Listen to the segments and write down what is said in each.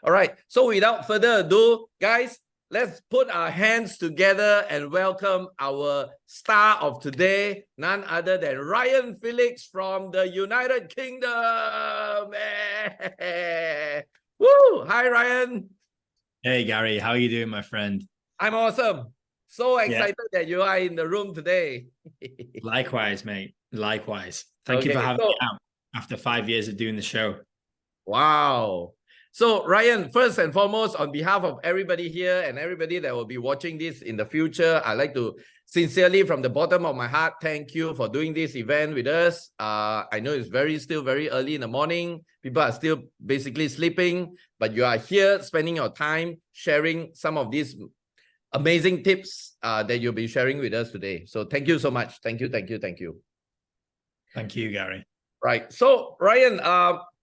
All right. So without further ado, guys, let's put our hands together and welcome our star of today, none other than Ryan Felix from the United Kingdom. Woo! Hi, Ryan. Hey, Gary. How are you doing, my friend? I'm awesome. So Yeah. excited that you are in the room today. Likewise, mate. Likewise. Thank you for having me out after 5 years of doing the show. Wow. So, Ryan, first and foremost, on behalf of everybody here and everybody that will be watching this in the future, I'd like to sincerely, from the bottom of my heart, thank you for doing this event with us. I know it's still very early in the morning. People are still basically sleeping, but you are here spending your time sharing some of these amazing tips that you'll be sharing with us today. So thank you so much. Thank you, thank you, thank you. Thank you, Gary. Right. So, Ryan,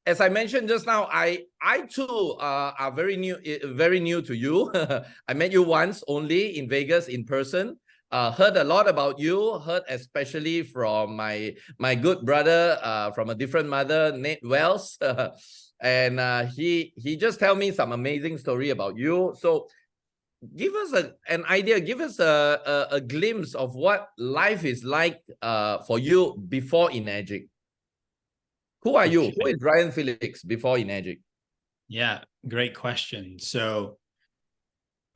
as I mentioned just now, I too are very new to you. I met you once only in Vegas in person. Heard a lot about you. Heard especially from my good brother from a different mother, Nate Wells, and he just tell me some amazing story about you. So give us an idea. Give us a glimpse of what life is like for you before Enagic. Who are you? Who is Ryan Felix before Enagic? Yeah, great question. So,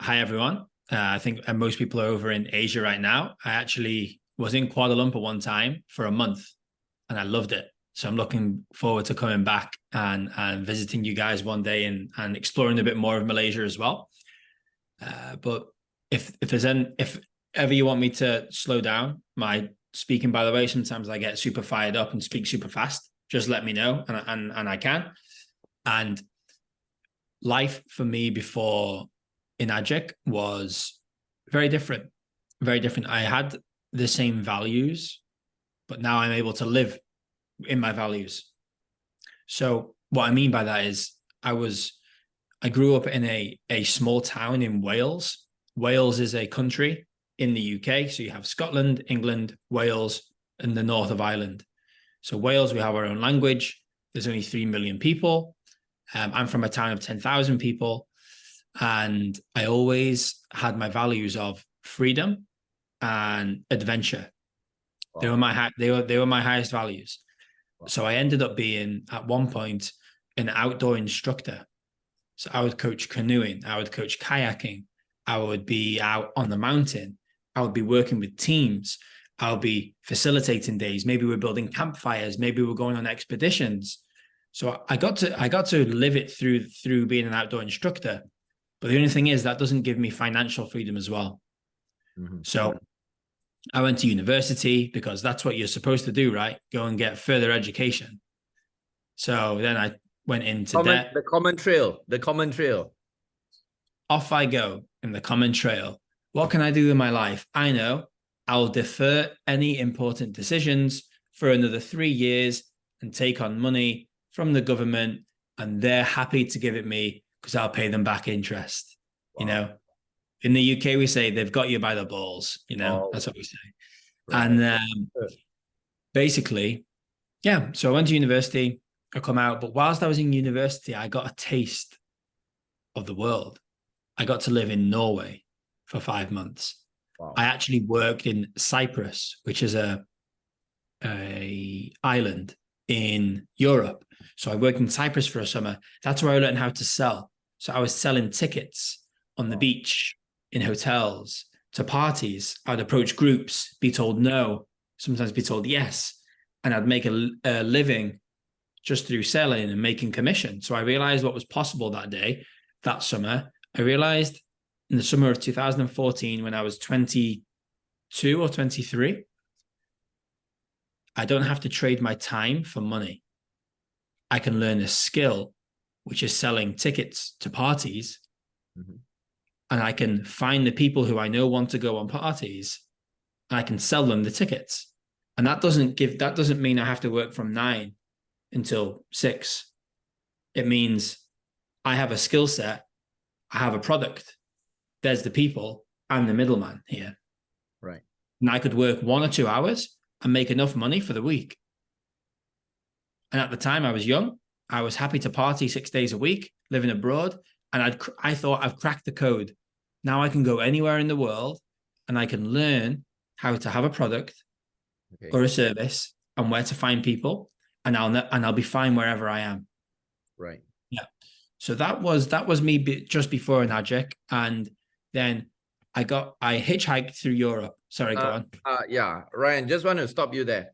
hi, everyone. I think most people are over in Asia right now. I actually was in Kuala Lumpur one time for a month and I loved it. So I'm looking forward to coming back and visiting you guys one day and exploring a bit more of Malaysia as well. But if ever you want me to slow down my speaking, by the way, sometimes I get super fired up and speak super fast. Just let me know and I can. And life for me before Enagic was very different, very different. I had the same values, but now I'm able to live in my values. So what I mean by that is I grew up in a small town in Wales. Wales is a country in the UK. So you have Scotland, England, Wales, and the north of Ireland. So Wales, we have our own language. There's only 3 million people. I'm from a town of 10,000 people. And I always had my values of freedom and adventure. Wow. They were my highest values. Wow. So I ended up being, at one point, an outdoor instructor. So I would coach canoeing, I would coach kayaking, I would be out on the mountain, I would be working with teams, I would be facilitating days. Maybe we're building campfires, maybe we're going on expeditions. So I got to live it through being an outdoor instructor. But the only thing is that doesn't give me financial freedom as well. Mm-hmm. So I went to university because that's what you're supposed to do, right? Go and get further education. So then I went into debt. The common trail. Off I go in the common trail. What can I do in my life? I know I'll defer any important decisions for another 3 years and take on money from the government, and they're happy to give it me because I'll pay them back interest. Wow. You know, in the UK, we say they've got you by the balls, you know, That's what we say. Right. And basically, yeah, so I went to university, I come out, but whilst I was in university, I got a taste of the world. I got to live in Norway for 5 months. Wow. I actually worked in Cyprus, which is a island in Europe. So I worked in Cyprus for a summer. That's where I learned how to sell. So I was selling tickets on the beach, in hotels, to parties. I'd approach groups, be told no, sometimes be told yes. And I'd make a living just through selling and making commission. So I realized what was possible that summer. I realized in the summer of 2014, when I was 22 or 23, I don't have to trade my time for money. I can learn a skill, which is selling tickets to parties. Mm-hmm. And I can find the people who I know want to go on parties, and I can sell them the tickets. And that doesn't mean I have to work from 9 until 6. It means I have a skill set, I have a product. There's the people, I'm the middleman here. Right. And I could work 1 or 2 hours and make enough money for the week. And at the time I was young, I was happy to party 6 days a week, living abroad. And I thought I've cracked the code. Now I can go anywhere in the world and I can learn how to have a product or a service and where to find people. And I'll be fine wherever I am. Right. Yeah. So that was me just before Nagic. And then I hitchhiked through Europe. Sorry, go on. Yeah, Ryan, just want to stop you there.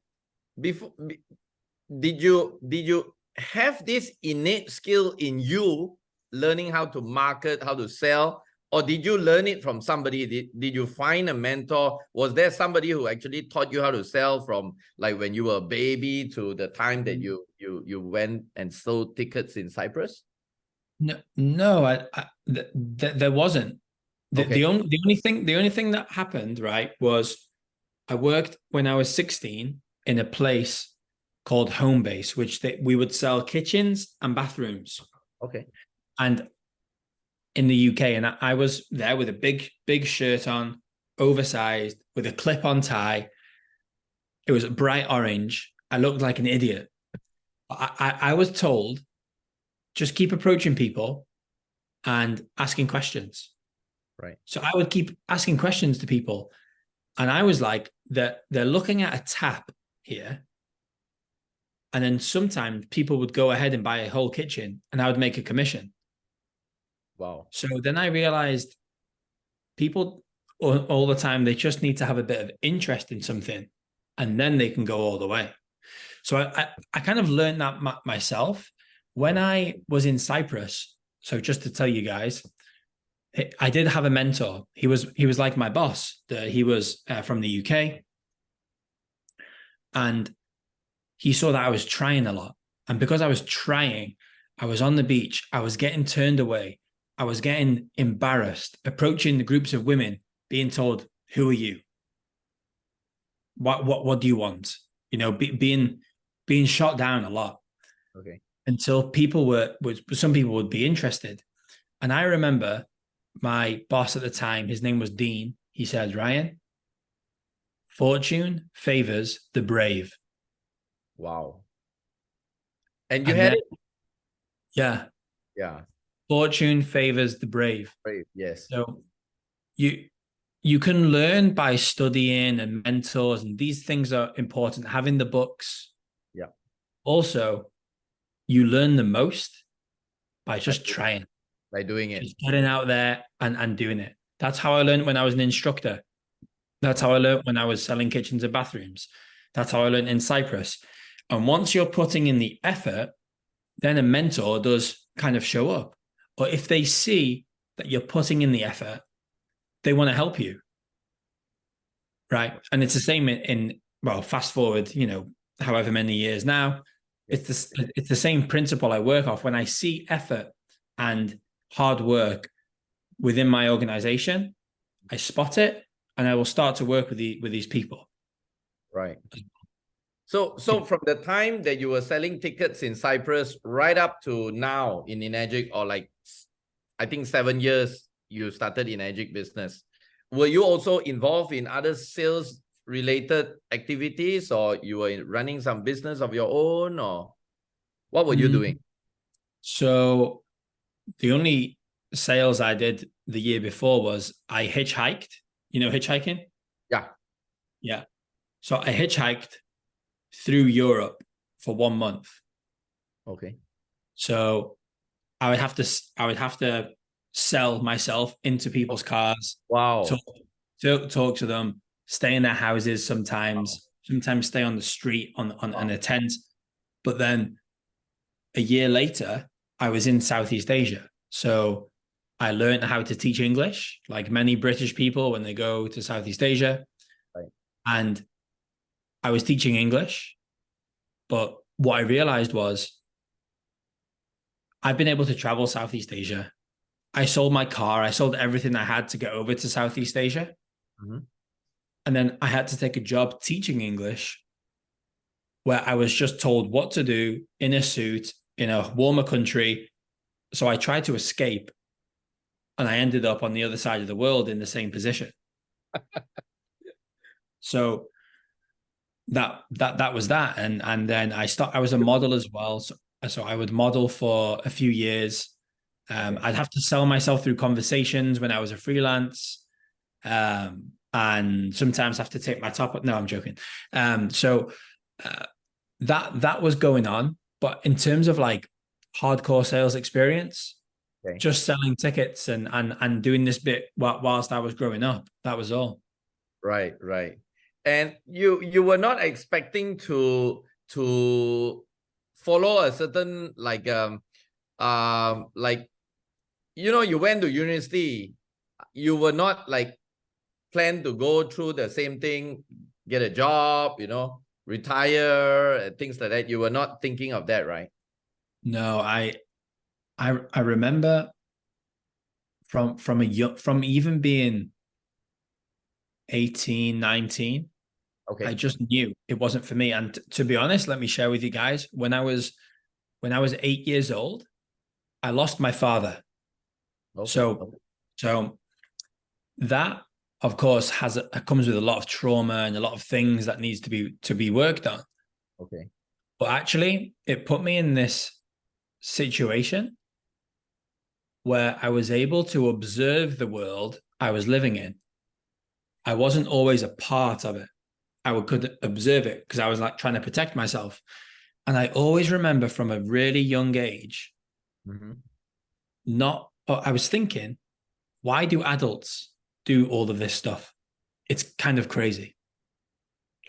Did you have this innate skill in you learning how to market, how to sell, or did you learn it from somebody? Did you find a mentor? Was there somebody who actually taught you how to sell from like when you were a baby to the time that you went and sold tickets in Cyprus? No, there wasn't. The only thing that happened, right, was I worked when I was 16 in a place called Homebase, which we would sell kitchens and bathrooms. Okay. And in the UK, and I was there with a big shirt on, oversized, with a clip-on tie. It was bright orange. I looked like an idiot. I was told, just keep approaching people and asking questions. Right. So I would keep asking questions to people. And I was like, they're looking at a tap here. And then sometimes people would go ahead and buy a whole kitchen and I would make a commission. Wow. So then I realized people all the time, they just need to have a bit of interest in something and then they can go all the way. So I kind of learned that myself when I was in Cyprus. So just to tell you guys, I did have a mentor. He was like my boss. He was from the UK. And he saw that I was trying a lot. And because I was trying, I was on the beach. I was getting turned away. I was getting embarrassed, approaching the groups of women, being told, who are you? What do you want? You know, being shot down a lot. Okay. Until some people would be interested. And I remember my boss at the time, his name was Dean. He said, Ryan, fortune favors the brave. Wow. And you had it? Yeah. Yeah. Fortune favors the brave. Brave, yes. So you can learn by studying and mentors, and these things are important. Having the books. Yeah. Also, you learn the most by just trying. By doing it. Just getting out there and doing it. That's how I learned when I was an instructor. That's how I learned when I was selling kitchens and bathrooms. That's how I learned in Cyprus. And once you're putting in the effort, then a mentor does kind of show up. Or if they see that you're putting in the effort, they want to help you. Right. And it's the same well, fast forward, however many years now, it's the same principle I work off. When I see effort and hard work within my organization, I spot it and I will start to work with these people. Right. So from the time that you were selling tickets in Cyprus right up to now in Enagic, or like, I think 7 years you started Enagic business, were you also involved in other sales related activities, or you were running some business of your own, or what were you doing? So the only sales I did the year before was I hitchhiked. You know hitchhiking? Yeah. Yeah. So I hitchhiked through Europe for 1 month. Okay. So I would have to sell myself into people's cars. Wow. Talk to them, stay in their houses sometimes stay on the street on a tent. But then a year later, I was in Southeast Asia. So I learned how to teach English, like many British people when they go to Southeast Asia. Right. And I was teaching English. But what I realized was I've been able to travel Southeast Asia. I sold my car. I sold everything I had to get over to Southeast Asia. Mm-hmm. And then I had to take a job teaching English where I was just told what to do in a suit in a warmer country. So I tried to escape and I ended up on the other side of the world in the same position. So that was that. And then I was a model as well. So So I would model for a few years. I'd have to sell myself through conversations when I was a freelance, and sometimes have to take my top up. No, I'm joking. So that was going on, but in terms of like hardcore sales experience, just selling tickets and doing this bit whilst I was growing up, that was all. Right, right. And you were not expecting to follow a certain like you went to university, you were not like plan to go through the same thing, get a job, retire, things like that. You were not thinking of that, right? No, I remember from even being 18, 19, Okay. I just knew it wasn't for me. And to be honest, let me share with you guys, when I was 8 years old, I lost my father. Okay. So that, of course, comes with a lot of trauma and a lot of things that needs to be worked on. Okay. But actually, it put me in this situation where I was able to observe the world I was living in. I wasn't always a part of it. I could observe it because I was like trying to protect myself. And I always remember from a really young age, I was thinking, why do adults do all of this stuff? It's kind of crazy.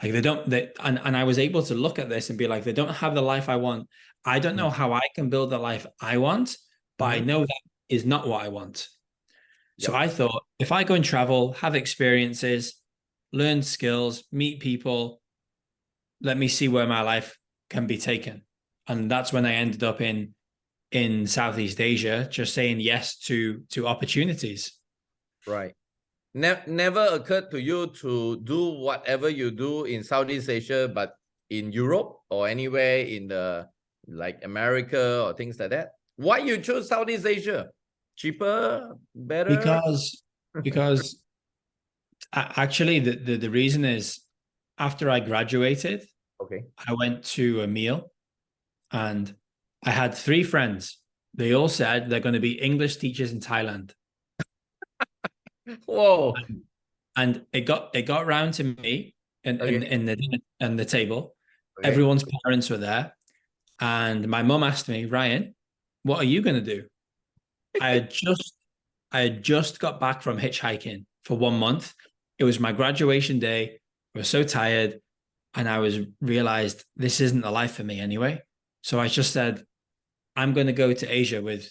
Like and I was able to look at this and be like, they don't have the life I want. I don't know how I can build the life I want, but I know that is not what I want. So I thought, if I go and travel, have experiences, learn skills, meet people, let me see where my life can be taken. And that's when I ended up in Southeast Asia, just saying yes to opportunities. Right. Never occurred to you to do whatever you do in Southeast Asia, but in Europe or anywhere in the like America or things like that? Why you chose Southeast Asia? Cheaper, better? Because actually the reason is, after I graduated, I went to a meal and I had 3 friends. They all said they're going to be English teachers in Thailand. Whoa. And it got round to me in the table. Okay. Everyone's parents were there. And my mum asked me, Ryan, what are you going to do? I had just got back from hitchhiking for 1 month. It was my graduation day. I was so tired, and I realized this isn't the life for me anyway. So I just said, I'm going to go to Asia with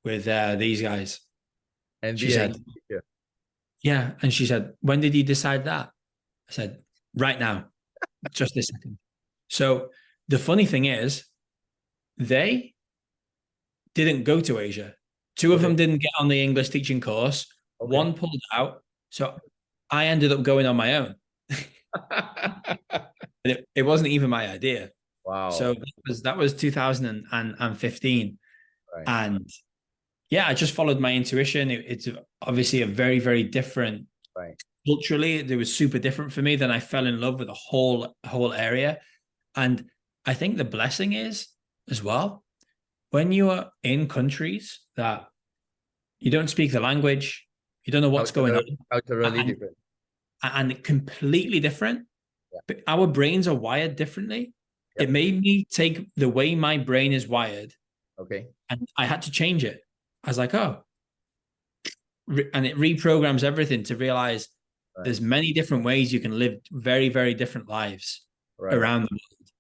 these guys. And she said, yeah. And she said, when did you decide that? I said, right now, just this second. So the funny thing is, they didn't go to Asia. 2 of them didn't get on the English teaching course. One pulled out. So I ended up going on my own. It wasn't even my idea. Wow. So that was 2015. Right. And yeah, I just followed my intuition. It's obviously a very, very different, culturally, it was super different for me. Then I fell in love with the whole area. And I think the blessing is, as well, when you are in countries that you don't speak the language, you don't know what's going on. Culturally different. And completely different. But our brains are wired differently. It made me take the way my brain is wired. And I had to change it. I was like, oh. And it reprograms everything to realize there's many different ways you can live very, very different lives around the world.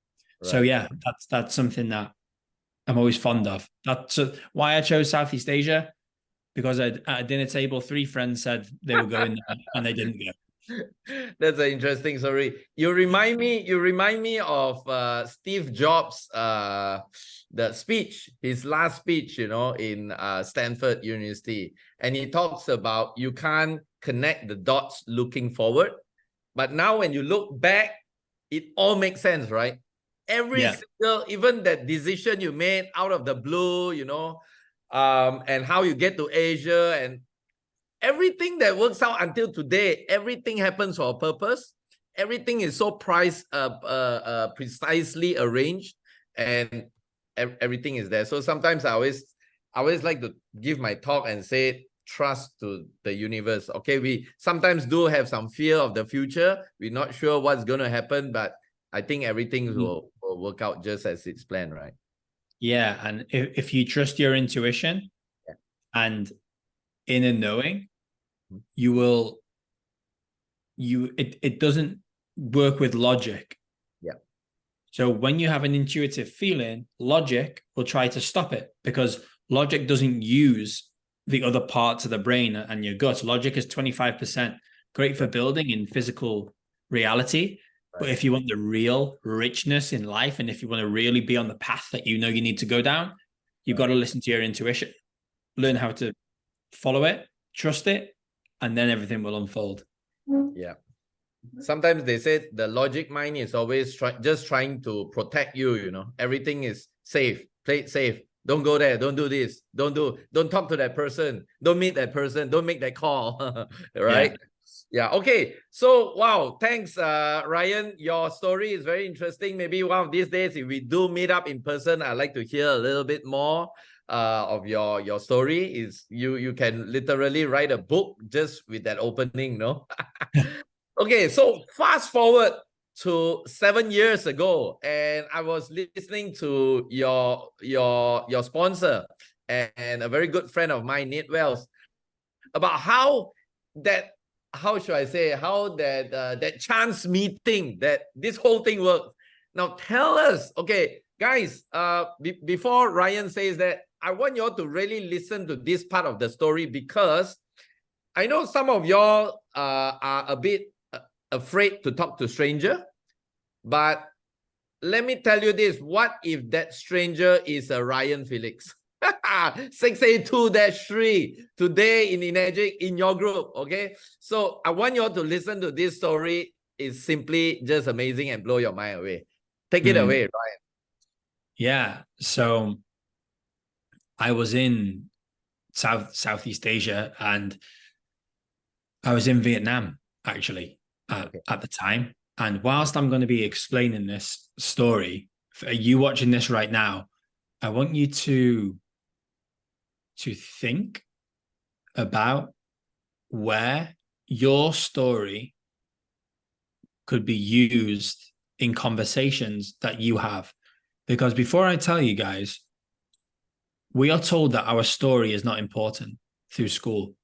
So yeah, that's something that I'm always fond of. That's why I chose Southeast Asia, because at a dinner table, 3 friends said they were going there and they didn't go. That's an interesting story. You remind me of Steve Jobs, the speech, his last speech, in Stanford University. And he talks about you can't connect the dots looking forward. But now when you look back, it all makes sense, right? Every single, even that decision you made out of the blue, and how you get to Asia, and everything that works out until today, everything happens for a purpose. Everything is so precisely arranged, and everything is there. So sometimes I always like to give my talk and say, trust to the universe. Okay, we sometimes do have some fear of the future. We're not sure what's going to happen, but I think everything will work out just as it's planned, right? Yeah, and if you trust your intuition, Yeah. and inner knowing, it doesn't work with logic. Yeah. So when you have an intuitive feeling, logic will try to stop it, because logic doesn't use the other parts of the brain and your gut. Logic is 25%, great for building in physical reality. But if you want the real richness in life, and if you want to really be on the path that you know you need to go down, you've got to listen to your intuition, learn how to follow it, trust it, and then everything will unfold. Yeah. Sometimes they say the logic mind is always just trying to protect you, you know. Everything is safe, play it safe. Don't go there, don't do this, don't talk to that person, don't meet that person, don't make that call. Right? Yeah. Okay. So wow, thanks, Ryan. Your story is very interesting. Maybe one of these days, if we do meet up in person, I'd like to hear a little bit more of your story. Is you can literally write a book just with that opening, no? Okay, so fast forward to 7 years ago, and I was listening to your sponsor and a very good friend of mine, Nate Wells, about how that that chance meeting, that this whole thing works. Now tell us, okay, guys, before Ryan says that, I want you all to really listen to this part of the story, because I know some of y'all are a bit afraid to talk to stranger, but let me tell you this: what if that stranger is a Ryan Felix? 682-3 today in Energic in your group. Okay, so I want you all to listen to this story. It's simply just amazing and blow your mind away. Take it away, Ryan. Yeah. So I was in Southeast Asia, and I was in Vietnam actually at the time. And whilst I'm going to be explaining this story, for you watching this right now, I want you to think about where your story could be used in conversations that you have. Because before I tell you guys, we are told that our story is not important through school.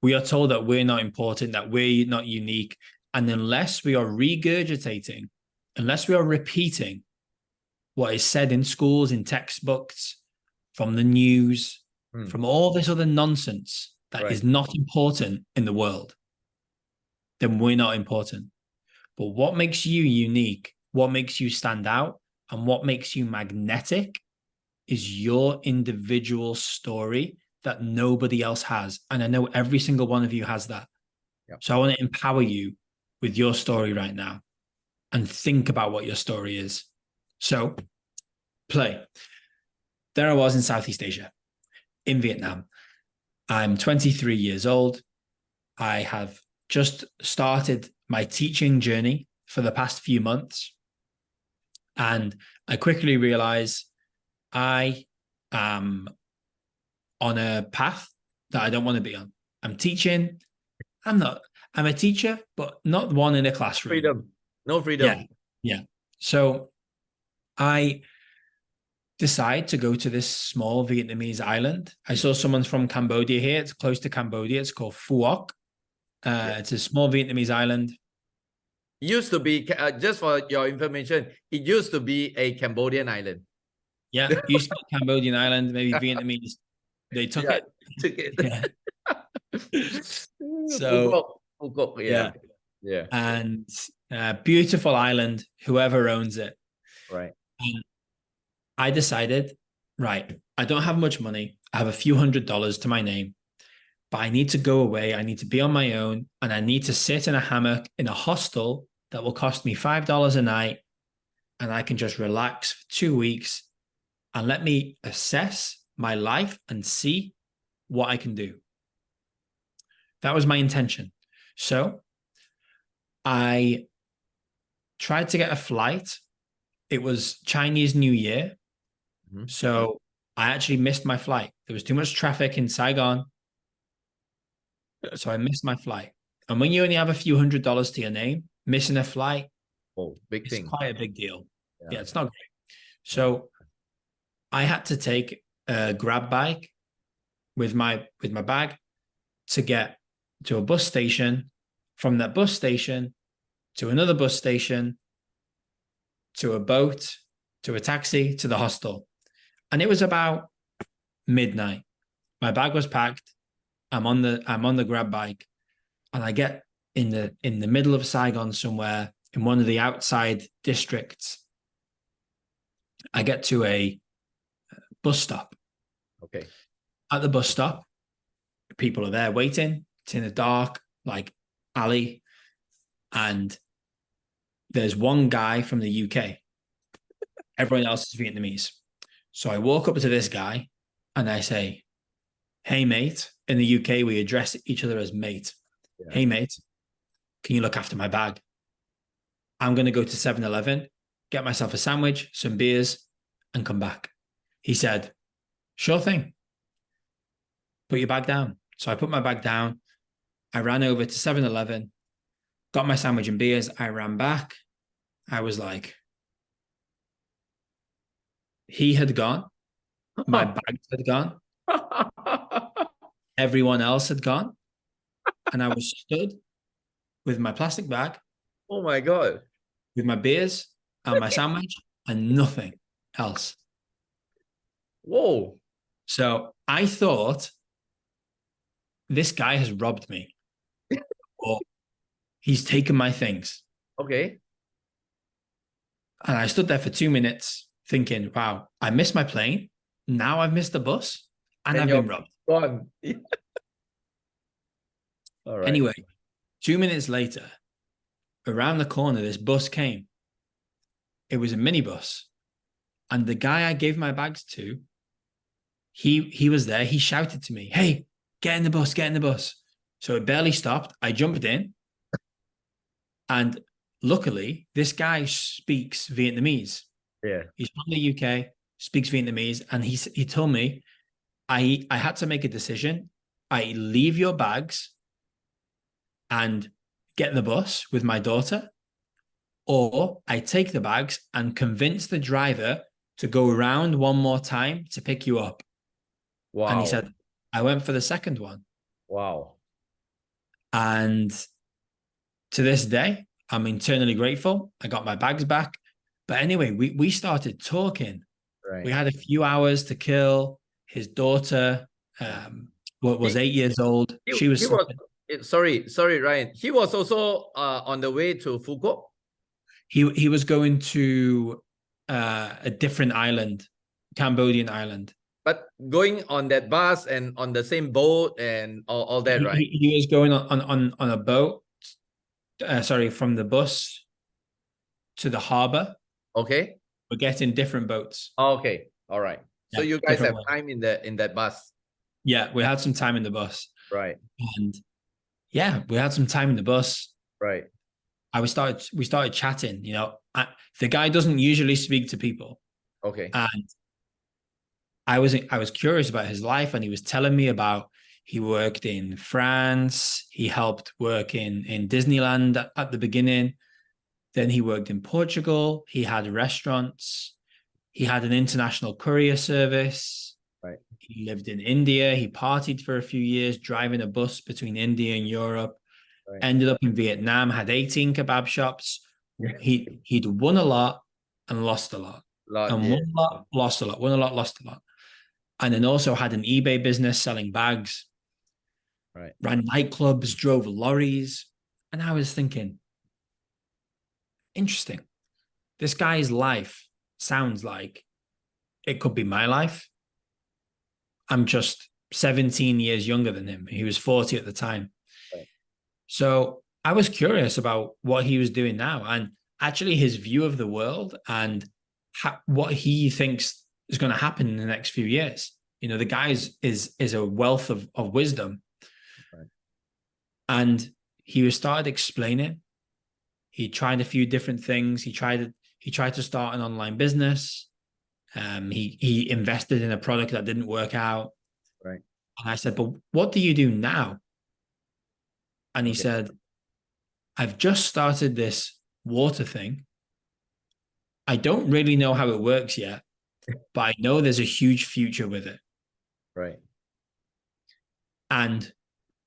We are told that we're not important, that we're not unique. And unless we are regurgitating, unless we are repeating what is said in schools, in textbooks, from the news, from all this other nonsense that is not important in the world, then we're not important. But what makes you unique, what makes you stand out, and what makes you magnetic is your individual story that nobody else has. And I know every single one of you has that. Yep. So I want to empower you with your story right now, and think about what your story is. So play. There I was in Southeast Asia, in Vietnam. I'm 23 years old. I have just started my teaching journey for the past few months. And I quickly realized I am on a path that I don't want to be on. I'm teaching. I'm a teacher, but not one in a classroom. Freedom. No freedom. Yeah. So I decide to go to this small Vietnamese island. I saw someone from Cambodia here. It's close to Cambodia. It's called Phuoc. It's a small Vietnamese island. Used to be, just for your information, it used to be a Cambodian island. Yeah, it used to be a Cambodian island. Maybe Vietnamese, they took it. Took it. Yeah. So Phuoc, yeah. And beautiful island, whoever owns it. Right. And I decided, right, I don't have much money. I have a few $100s to my name, but I need to go away. I need to be on my own, and I need to sit in a hammock in a hostel that will cost me $5 a night, and I can just relax for 2 weeks and let me assess my life and see what I can do. That was my intention. So I tried to get a flight. It was Chinese New Year. Mhm. So I actually missed my flight. There was too much traffic in Saigon. So I missed my flight. And when you only have a few $100s to your name, missing a flight Oh, big is thing. quite a big deal. Yeah. Yeah, it's not great. Yeah. So I had to take a grab bike with my bag to get to a bus station, from that bus station to another bus station, to a boat, to a taxi, to the hostel. And it was about midnight. My bag was packed. I'm on the grab bike, and I get in the middle of Saigon somewhere in one of the outside districts. I get to a bus stop. Okay. At the bus stop, people are there waiting. It's in a dark, like, alley. And there's one guy from the UK. Everyone else is Vietnamese. So I walk up to this guy and I say, "Hey, mate." In the UK, we address each other as mate. Yeah. "Hey, mate, can you look after my bag? I'm going to go to 7-Eleven, get myself a sandwich, some beers, and come back." He said, "Sure thing. Put your bag down." So I put my bag down. I ran over to 7-Eleven, got my sandwich and beers. I ran back. I was like, he had gone. My bags had gone. Everyone else had gone. And I was stood with my plastic bag, Oh my God. with my beers and my sandwich, and nothing else. Whoa. So I thought, this guy has robbed me, or he's taken my things. Okay. And I stood there for 2 minutes thinking, wow, I missed my plane. Now I've missed the bus and I've you're been robbed. gone. All right. Anyway, 2 minutes later, around the corner, this bus came. It was a minibus. And the guy I gave my bags to, he was there. He shouted to me, "Hey, get in the bus, get in the bus." So it barely stopped. I jumped in. And luckily, this guy speaks Vietnamese. Yeah. He's from the UK, speaks Vietnamese. And he told me, I had to make a decision. I leave your bags and get the bus with my daughter, or I take the bags and convince the driver to go around one more time to pick you up. Wow. And he said, I went for the second one. Wow. And to this day, I'm eternally grateful. I got my bags back. But anyway, we started talking. Right. We had a few hours to kill. His daughter was 8 years old. She was, sorry, Ryan. He was also on the way to Phuket. he was going to a different island, Cambodian island. But going on that bus and on the same boat and all that, right? He was going on a boat. From the bus to the harbor. Okay. We're getting different boats. Okay. All right. So Yeah, you guys have way. time in that bus. Yeah, we had some time in the bus. Right. And yeah, we had some time in the bus. Right. We started chatting. The guy doesn't usually speak to people. Okay. And I was curious about his life, and he was telling me about, he worked in France. He helped work in Disneyland at the beginning. Then he worked in Portugal. He had restaurants. He had an international courier service. Right. He lived in India. He partied for a few years, driving a bus between India and Europe. Right. Ended up in Vietnam, had 18 kebab shops. He'd won a lot and lost a lot. Won a lot, lost a lot. Won a lot, lost a lot. And then also had an eBay business selling bags. Right. Ran nightclubs, drove lorries. And I was thinking, interesting. This guy's life sounds like it could be my life. I'm just 17 years younger than him. He was 40 at the time. Right. So I was curious about what he was doing now, and actually his view of the world and what he thinks is going to happen in the next few years. The guy is a wealth of wisdom. Right. And he started explaining. He tried a few different things. He tried to start an online business. He invested in a product that didn't work out. Right. And I said, but what do you do now? And he Okay. said, I've just started this water thing. I don't really know how it works yet, but I know there's a huge future with it. Right. And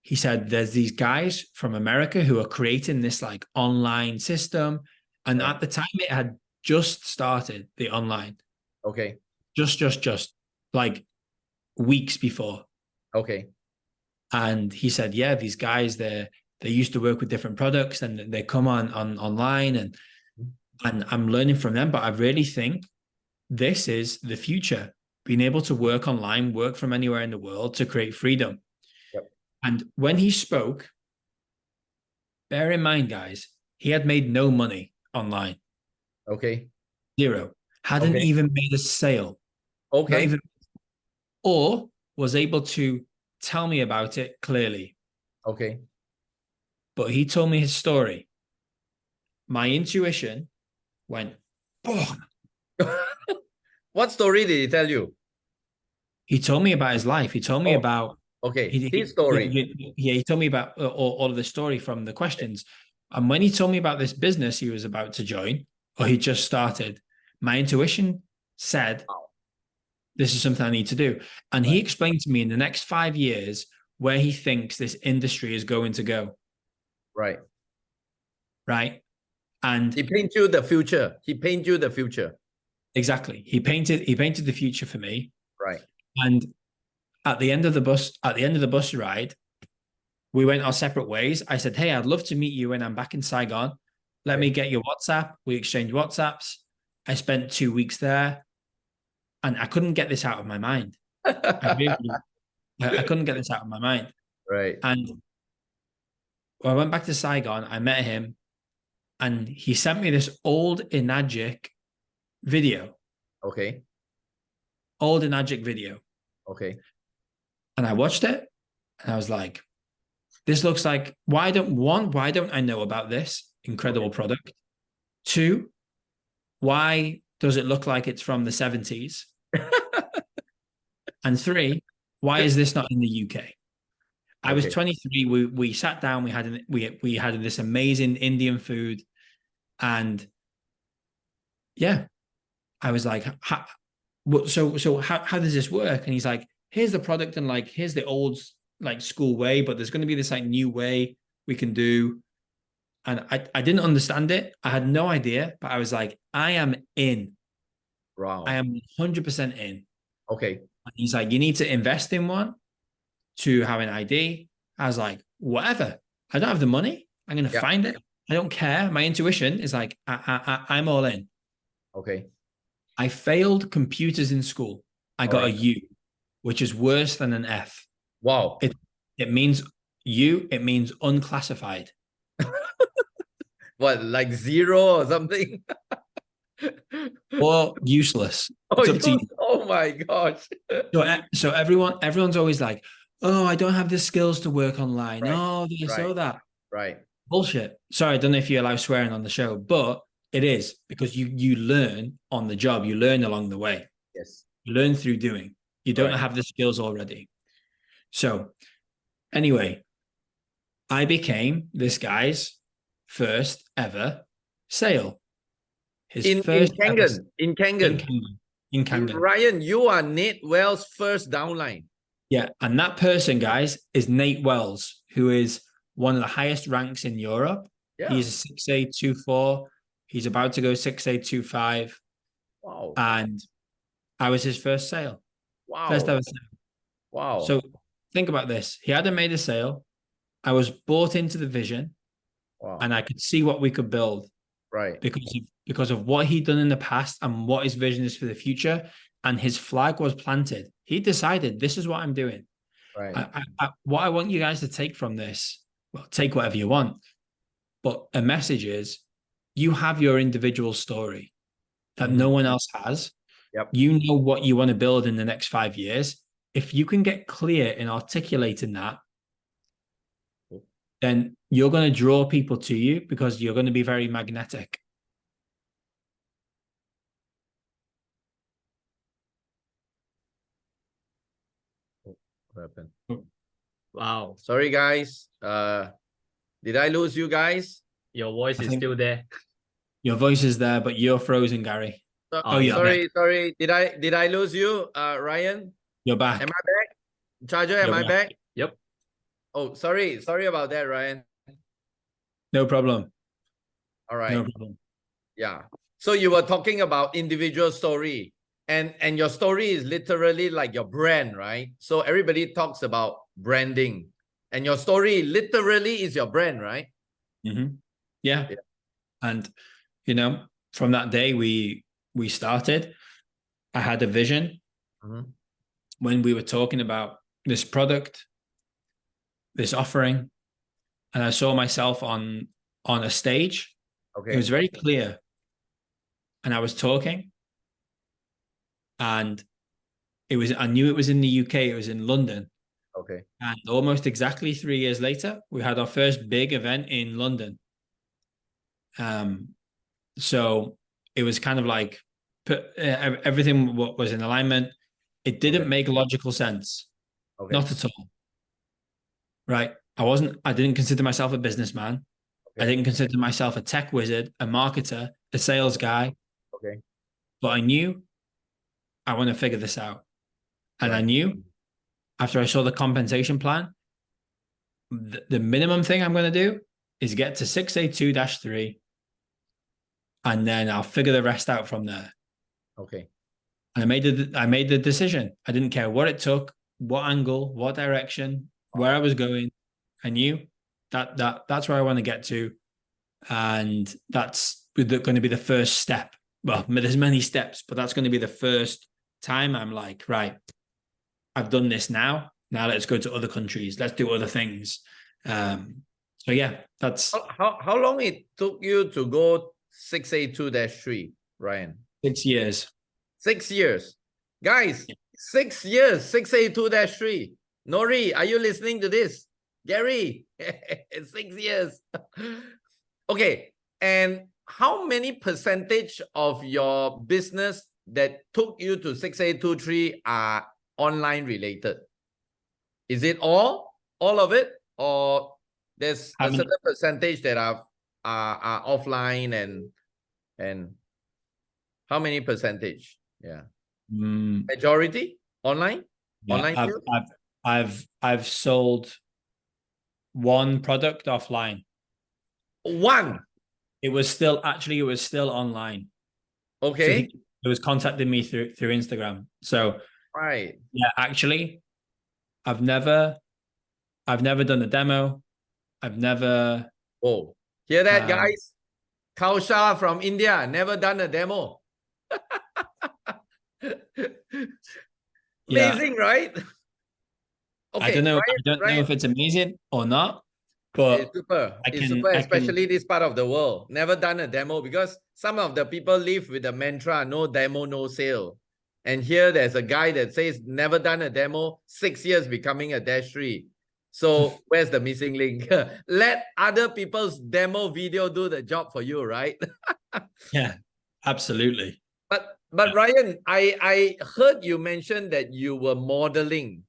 he said, there's these guys from America who are creating this like online system. And Right. at the time it had just started, the online, Okay. just like weeks before. Okay. And he said, yeah, these guys, they used to work with different products and they come on online and I'm learning from them. But I really think this is the future, being able to work online, work from anywhere in the world to create freedom. Yep. And when he spoke, bear in mind, guys, he had made no money online. Okay. Zero. Hadn't Okay. even made a sale. Not Okay. even, or was able to tell me about it clearly. Okay. But he told me his story. My intuition went, oh. What story did he tell you? He told me about his life. He told me Oh, about okay. His story. he told me about all of the story from the questions. And when he told me about this business he was about to join, or he just started, my intuition said, Wow. this is something I need to do. And he Right. explained to me in the next 5 years where he thinks this industry is going to go. Right. Right. And He paint you the future. He paint you the future. exactly. He painted the future for me. Right. And at the end of the bus ride, we went our separate ways. I said, hey, I'd love to meet you when I'm back in Saigon. Let me get your WhatsApp. We exchanged WhatsApps. I spent 2 weeks there and I couldn't get this out of my mind. I couldn't get this out of my mind. Right. And when I went back to Saigon, I met him and he sent me this old Enagic video. Okay. Old Enagic video. Okay. And I watched it and I was like, this looks like, why don't I know about this incredible product? 2, why does it look like it's from the 70s? And 3, why is this not in the UK? I was 23. We sat down. We had this amazing Indian food, and yeah, I was like, so how does this work? And he's like, here's the product, and like here's the old like school way, but there's going to be this like new way we can do. And I didn't understand it. I had no idea, but I was like, I am in. Wow. I am 100% in. Okay. And he's like, you need to invest in one to have an ID. I was like, whatever. I don't have the money. I'm going to find it. I don't care. My intuition is like, I'm all in. Okay. I failed computers in school. I got a U, which is worse than an F. Wow. It means it means unclassified. What, like 0 or something? Or useless. Oh my gosh. So everyone's always like, oh, I don't have the skills to work online. Right. Oh, this, Right. oh, that. Right. Bullshit. Sorry, I don't know if you allow swearing on the show, but it is because you learn on the job. You learn along the way. Yes. You learn through doing. You don't Right. have the skills already. So anyway, I became this guy's first ever sale. His In first Kangen. In Kangen. In Kangen. Ryan, you are Nate Wells' first downline. Yeah, and that person, guys, is Nate Wells, who is one of the highest ranks in Europe. Yeah. He's a 6'8", 2'4". He's about to go 6'8", 2'5". Wow. And I was his first sale. Wow. First ever sale. Wow. So think about this. He hadn't made a sale. I was bought into the vision. Wow. And I could see what we could build. Right. Because of what he'd done in the past and what his vision is for the future. And his flag was planted. He decided, this is what I'm doing. Right. What I want you guys to take from this, well, take whatever you want. But a message is, you have your individual story that no one else has. Yep. You know what you want to build in the next 5 years. If you can get clear in articulating that, then you're going to draw people to you because you're going to be very magnetic. What happened? Wow, Sorry, guys. Did I lose you guys? your voice I is think- still there. Your voice is there, but you're frozen, Gary. Oh, yeah. Sorry. Did I lose you, Ryan? You're back. Am I back? Charger, am You're I back? Yep. Oh, sorry about that, Ryan. No problem. All right. No problem. Yeah. So you were talking about individual story, and your story is literally like your brand, right? So everybody talks about branding, and your story literally is your brand, right? Mm-hmm. Yeah. Yeah. And from that day we started, I had a vision Mhm. when we were talking about this product, this offering, and I saw myself on a stage. Okay. It was very clear. And I was talking, and I knew it was in the UK, it was in London. Okay. And almost exactly 3 years later, we had our first big event in London. So it was kind of like everything was in alignment. It didn't make logical sense. Okay. Not at all. Right. I didn't consider myself a businessman. Okay. I didn't consider myself a tech wizard, a marketer, a sales guy. Okay. But I knew I want to figure this out. And I Right. knew after I saw the compensation plan, the minimum thing I'm going to do is get to 682-3. And then I'll figure the rest out from there. Okay. And I made the decision. I didn't care what it took, what angle, what direction, where I was going. I knew that's where I want to get to. And that's going to be the first step. Well, there's many steps, but that's going to be the first time I'm like, right, I've done this now. Now let's go to other countries. Let's do other things. So yeah, that's How long it took you to go 682-3, Ryan? 6 years. 6 years. Guys, 6 years, 682-3. Nori, are you listening to this? Gary, 6 years. Okay, and how many percentage of your business that took you to 6823 are online related? Is it all of it, or there's a certain percentage that are offline, and how many percentage? Yeah, majority online. Yeah, Online sales? I've sold one product offline. One. It was still online. Okay. So it was contacting me through Instagram. So Right. yeah, actually, I've never done a demo. I've never. Oh, hear that, guys? Kausha from India, never done a demo. Amazing, right? Okay, I don't know. Ryan, I don't know if it's amazing or not, but it's super. It's super, especially this part of the world. Never done a demo, because some of the people live with the mantra, no demo, no sale. And here there's a guy that says never done a demo, 6 years becoming a -3. So where's the missing link? Let other people's demo video do the job for you, right? yeah, absolutely. But Ryan, I heard you mention that you were modeling.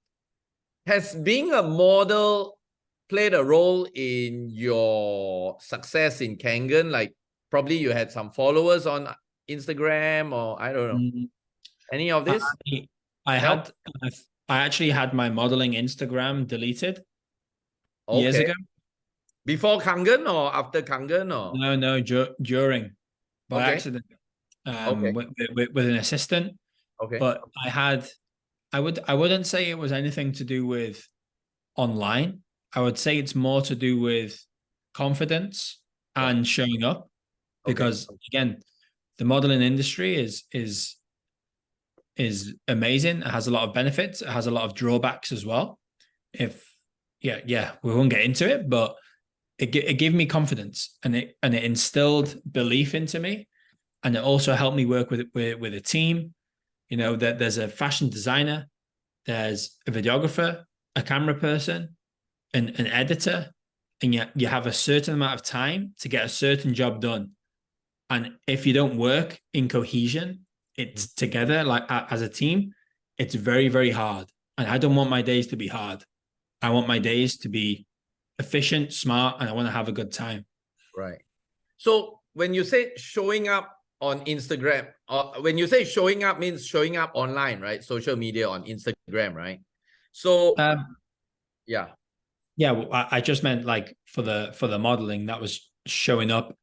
Has being a model played a role in your success in Kangen? Like probably you had some followers on Instagram, or I don't know. Any of this? I actually had my modeling Instagram deleted years ago. Before Kangen or after Kangen, or? No, during, by accident, with an assistant. Okay. But I wouldn't say it was anything to do with online. I would say it's more to do with confidence and showing up, because again, the modeling industry is amazing. It has a lot of benefits. It has a lot of drawbacks as well. We won't get into it, but it gave me confidence, and it instilled belief into me, and it also helped me work with a team. You know, that there's a fashion designer, there's a videographer, a camera person, an editor, and yet you have a certain amount of time to get a certain job done. And if you don't work in cohesion, it's together, like as a team, it's very, very hard. And I don't want my days to be hard. I want my days to be efficient, smart, and I want to have a good time. Right. So when you say showing up on Instagram, or when you say showing up means showing up online, right? Social media on Instagram, right? So yeah. Yeah, well, I just meant like for the modeling, that was showing up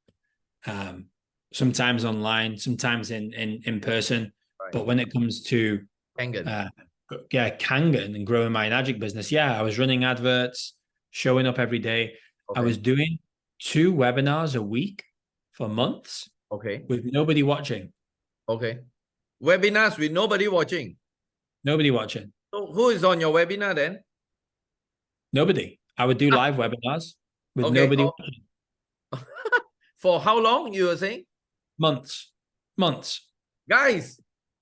sometimes online, sometimes in person. Right. But when it comes to Kangen. Kangen and growing my magic business, I was running adverts, showing up every day. I was doing 2 webinars a week for months with nobody watching. Webinars with nobody watching. Nobody watching. So who is on your webinar then? Nobody. I would do live webinars with nobody watching. For how long you were saying? Months. Guys,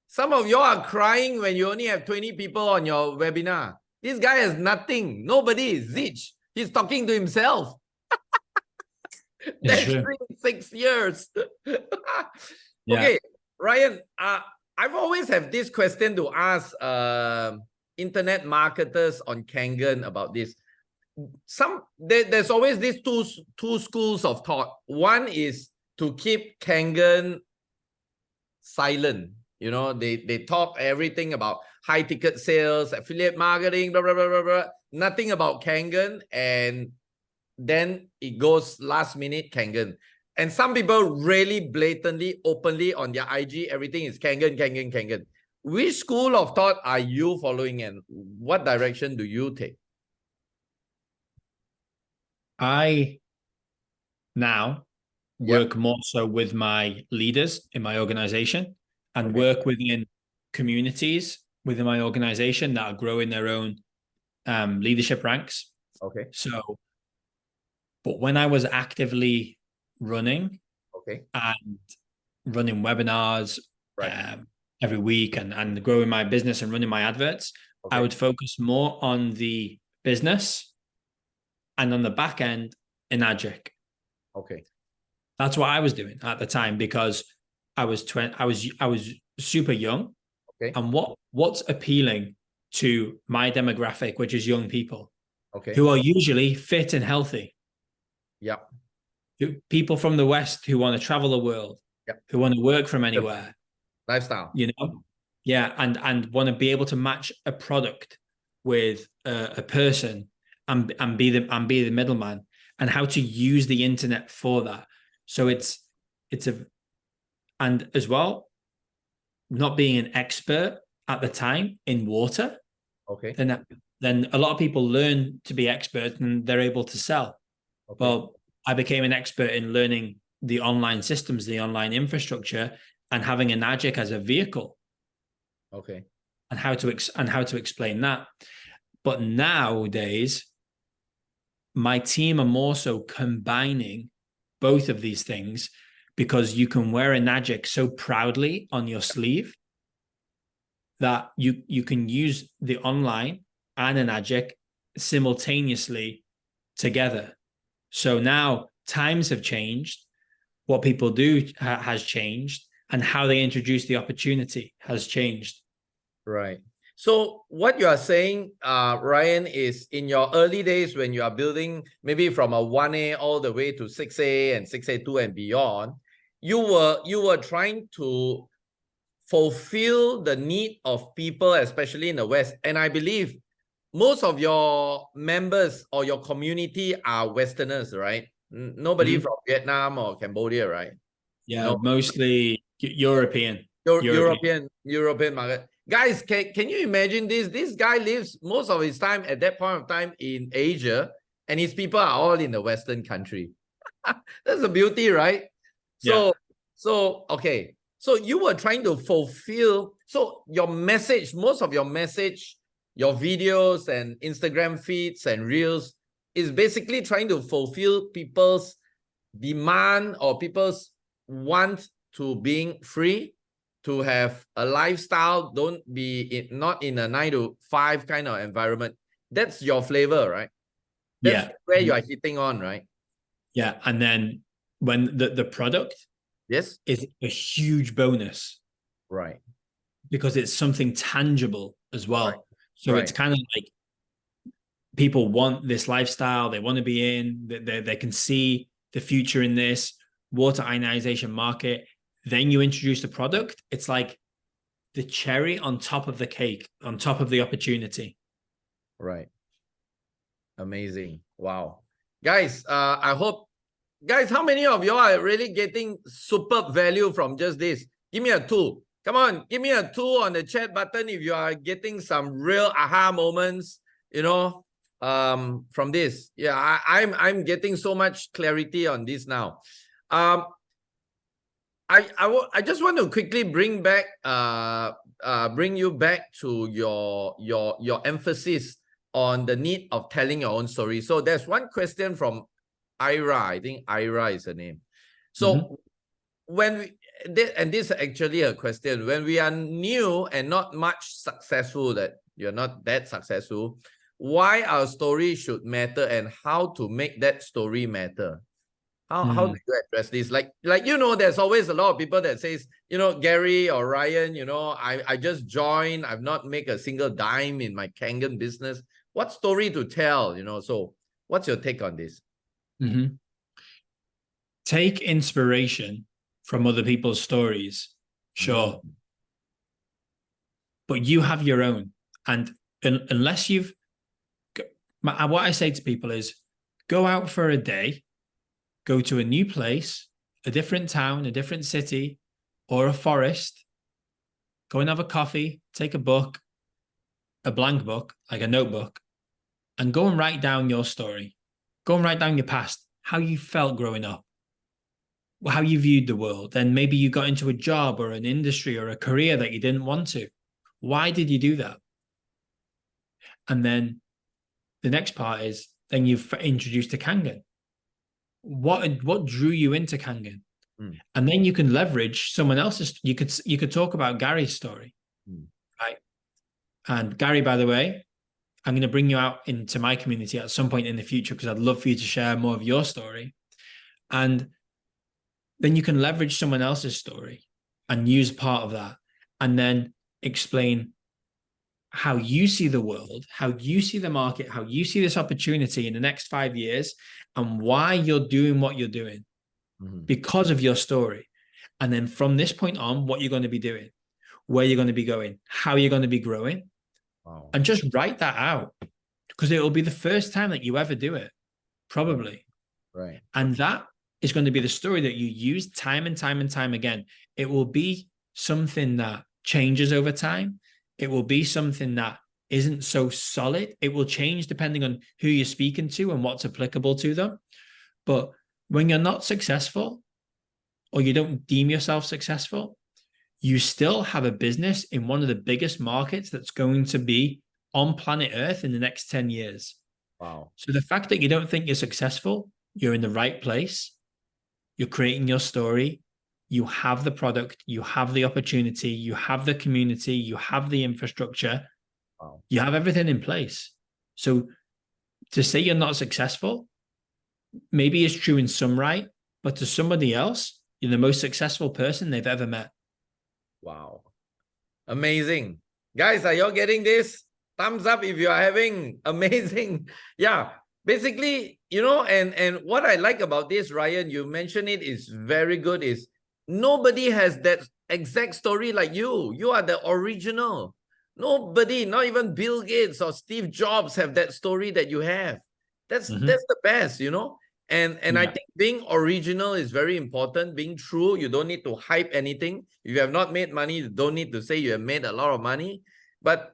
some of you are crying when you only have 20 people on your webinar. This guy has nothing. Nobody. Zitch. He's talking to himself. That's 6 years. Okay, Ryan, I've always have this question to ask internet marketers on Kangen about this. There's always these two schools of thought. One is to keep Kangen silent. You know, they talk everything about high ticket sales, affiliate marketing, blah, blah, blah, blah, blah. Nothing about Kangen, and then it goes last minute Kangen. And some people really blatantly, openly on their IG, everything is Kangen. Which school of thought are you following, and what direction do you take? I now work more so with my leaders in my organization and work within communities within my organization that are growing their own leadership ranks. So, but when I was actively running and running webinars every week and growing my business and running my adverts, I would focus more on the business and on the back end in Agic. That's what I was doing at the time because I was super young. And what's appealing to my demographic, which is young people, who are usually fit and healthy. People from the West who want to travel the world, who want to work from anywhere. Lifestyle. You know? And want to be able to match a product with a person and be the middleman, and how to use the internet for that. So and as well, not being an expert at the time in water. Then a lot of people learn to be experts and they're able to sell. Well, I became an expert in learning the online systems, the online infrastructure, and having an Agic as a vehicle. And how to explain that. But nowadays, my team are more so combining both of these things, because you can wear an Agic so proudly on your sleeve that you can use the online and an Agic simultaneously together. So now times have changed, what people do has changed, and how they introduce the opportunity has changed. Right. So what you are saying, Ryan, is in your early days when you are building maybe from a 1A all the way to 6A and 6A2 and beyond, you were trying to fulfill the need of people, especially in the West. And I believe most of your members or your community are Westerners, right? Nobody from Vietnam or Cambodia, right? Mostly European. European market. Guys, can you imagine this? This guy lives most of his time at that point of time in Asia, and his people are all in the Western country. That's a beauty, right? So you were trying to fulfill. So your message, most of your message, your videos and Instagram feeds and reels is basically trying to fulfill people's demand or people's want to being free, to have a lifestyle, don't be not in a 9 to 5 kind of environment. That's your flavor, right? That's where you are hitting on, right? Yeah. And then when the product is a huge bonus. Right. Because it's something tangible as well. So it's kind of like people want this lifestyle, they want to be in, they can see the future in this water ionization market. Then you introduce the product, it's like the cherry on top of the cake, on top of the opportunity. Right. Amazing. Wow. Guys, I hope, guys, how many of you are really getting superb value from just this? Give me a 2. Come on, give me a 2 on the chat button if you are getting some real aha moments, you know, from this. Yeah, I'm getting so much clarity on this now. I just want to quickly bring back bring you back to your emphasis on the need of telling your own story. So there's one question from Ira. I think Ira is her name. So when we and this is actually a question, when we are new and not much successful, that you're not that successful, why our story should matter and how to make that story matter? How do you address this? Like you know, there's always a lot of people that says, you know, Gary or Ryan, you know, I just joined, I've not made a single dime in my Kangen business. What story to tell, you know? So what's your take on this? Take inspiration from other people's stories, sure. But you have your own. And unless you've, what I say to people is, go out for a day, go to a new place, a different town, a different city, or a forest, go and have a coffee, take a book, a blank book, like a notebook, and go and write down your story. Go and write down your past, how you felt growing up, how you viewed the world. Then maybe you got into a job or an industry or a career that you didn't want to. Why did you do that? And then the next part is, then you've introduced to Kangen. What drew you into Kangen? And then you can leverage someone else's. You could talk about Gary's story, right? And Gary, by the way, I'm going to bring you out into my community at some point in the future, because I'd love for you to share more of your story. And then you can leverage someone else's story and use part of that, and then explain how you see the world, how you see the market, how you see this opportunity in the next 5 years, and why you're doing what you're doing because of your story. And then from this point on, what you're going to be doing, where you're going to be going, how you're going to be growing. And just write that out, because it will be the first time that you ever do it, probably. Right. And that is going to be the story that you use time and time and time again. It will be something that changes over time. It will be something that isn't so solid. It will change depending on who you're speaking to and what's applicable to them. But when you're not successful, or you don't deem yourself successful, you still have a business in one of the biggest markets that's going to be on planet Earth in the next 10 years. Wow. So the fact that you don't think you're successful, you're in the right place, you're creating your story, you have the product, you have the opportunity, you have the community, you have the infrastructure, you have everything in place. So to say you're not successful, maybe it's true in some right, but to somebody else, you're the most successful person they've ever met. Wow. Amazing. Guys, are you all getting this? Thumbs up if you are having amazing. Yeah. Basically, you know, and what I like about this, Ryan, you mentioned it, is very good, is nobody has that exact story like you. You are the original. Nobody, not even Bill Gates or Steve Jobs, have that story that you have. That's the best, you know. And I think being original is very important. Being true, you don't need to hype anything. If you have not made money, you don't need to say you have made a lot of money. But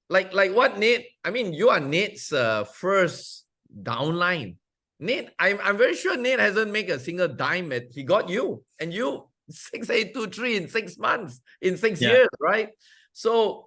like what Nate, I mean, you are Nate's first downline. Nate, I'm very sure Nate hasn't made a single dime. He got you, and you 6823 in 6 months, in 6 years, right? So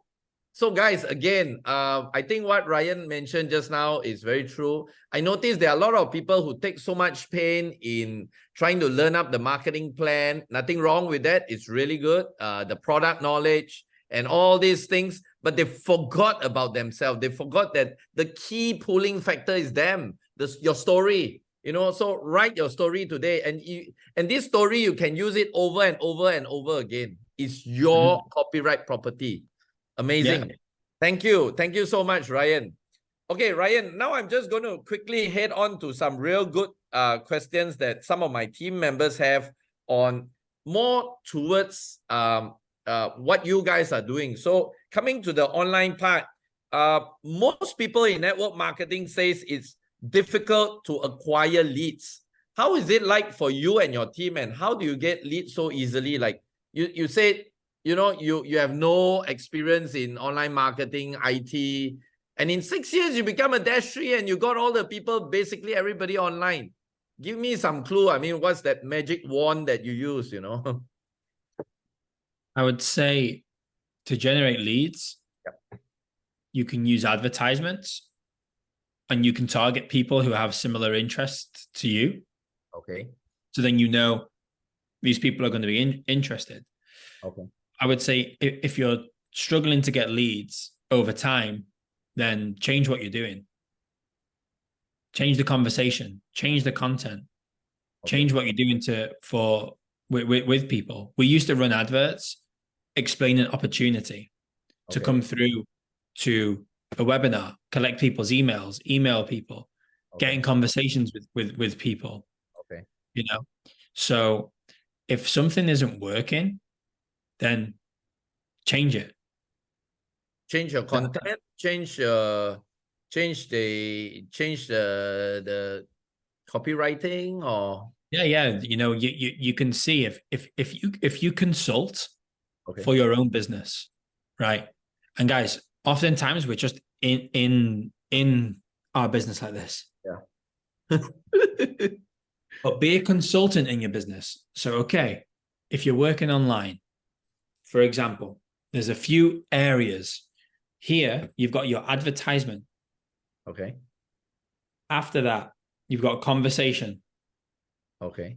guys, again, I think what Ryan mentioned just now is very true. I noticed there are a lot of people who take so much pain in trying to learn up the marketing plan. Nothing wrong with that. It's really good. The product knowledge and all these things, but they forgot about themselves. They forgot that the key pulling factor is them, your story. You know, so write your story today, and this story, you can use it over and over and over again. It's your copyright property. Amazing. Thank you. Thank you so much, Ryan. Okay, Ryan, now I'm just going to quickly head on to some real good questions that some of my team members have on more towards what you guys are doing. So coming to the online part, most people in network marketing says it's difficult to acquire leads. How is it like for you and your team, and how do you get leads so easily? Like you said, you know, you have no experience in online marketing, IT, and in 6 years you become a dash 3 and you got all the people, basically everybody online. Give me some clue. I mean, what's that magic wand that you use, you know? I would say to generate leads, Yep. you can use advertisements and you can target people who have similar interests to you. Okay. So then you know these people are going to be interested. Okay. I would say if you're struggling to get leads over time, then change what you're doing. Change the conversation, change the content, change what you're doing with people. We used to run adverts explaining opportunity to come through to a webinar, collect people's emails, email people, getting conversations with people. Okay. You know, so if something isn't working, then change it. Change your content, change the copywriting, or Yeah. You know, you can see if you consult okay. for your own business, right? And guys, oftentimes we're just in our business like this. Yeah. But be a consultant in your business. So, okay, if you're working online, for example, there's a few areas. Here, you've got your advertisement. Okay. After that, you've got a conversation. Okay.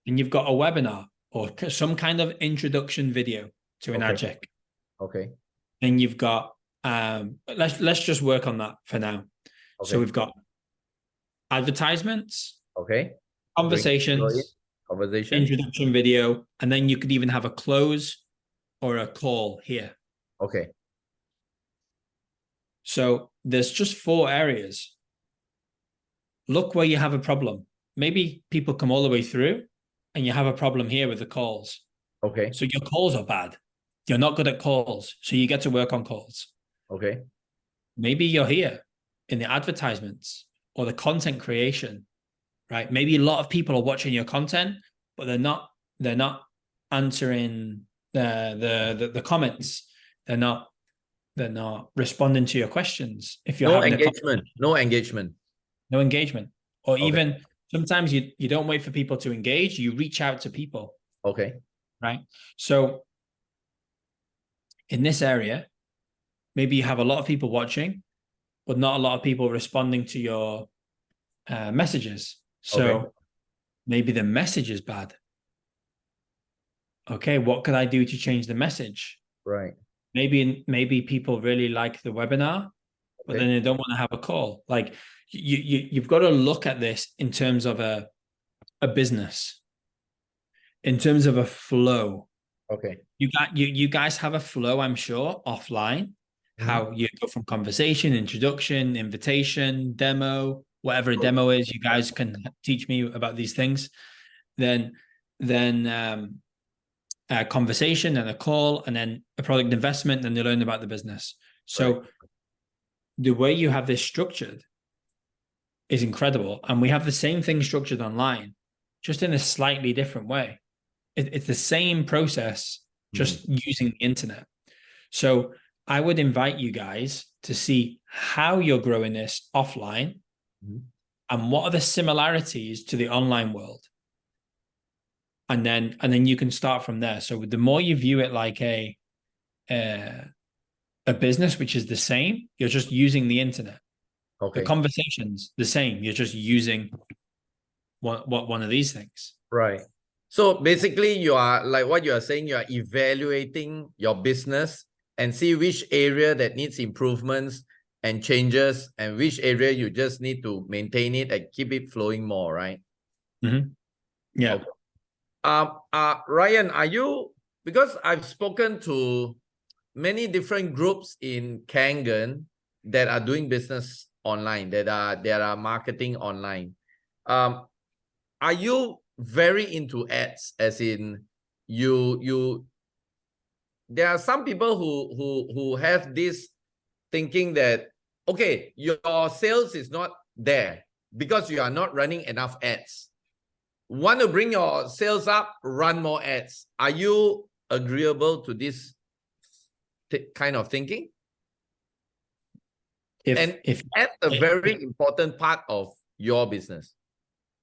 And you've got a webinar or some kind of introduction video to an ad check. Okay. Then you've got let's just work on that for now. Okay. So we've got advertisements, okay, conversations, introduction video, and then you could even have a close or a call here. Okay. So there's just 4 areas. Look where you have a problem. Maybe people come all the way through and you have a problem here with the calls. Okay. So your calls are bad. You're not good at calls. So you get to work on calls. Okay. Maybe you're here in the advertisements or the content creation, right? Maybe a lot of people are watching your content, but they're not answering the comments. They're not responding to your questions. If you're having no engagement. Or even sometimes you don't wait for people to engage, you reach out to people. Okay. Right. So in this area, maybe you have a lot of people watching, but not a lot of people responding to your messages. So maybe the message is bad. Okay, what could I do to change the message? Right. Maybe people really like the webinar, but then they don't want to have a call. Like you've got to look at this in terms of a business, in terms of a flow. Okay. You guys have a flow, I'm sure, offline. How you go from conversation, introduction, invitation, demo, whatever a demo is. You guys can teach me about these things. Then a conversation and a call, and then a product investment, and they learn about the business. So the way you have this structured is incredible. And we have the same thing structured online, just in a slightly different way. It's the same process, just using the internet. So I would invite you guys to see how you're growing this offline and what are the similarities to the online world. And then you can start from there. So the more you view it like a business, which is the same, you're just using the internet. Okay. The conversation's the same. You're just using one of these things. Right. So basically, you are like what you are saying, you are evaluating your business and see which area that needs improvements and changes, and which area you just need to maintain it and keep it flowing more, right? Yeah. Okay. Ryan, are you, because I've spoken to many different groups in Kangen that are doing business online, that are marketing online. Are you very into ads? As in, there are some people who have this thinking that, okay, your sales is not there because you are not running enough ads. Want to bring your sales up, run more ads. Are you agreeable to this kind of thinking? If that's a very important part of your business.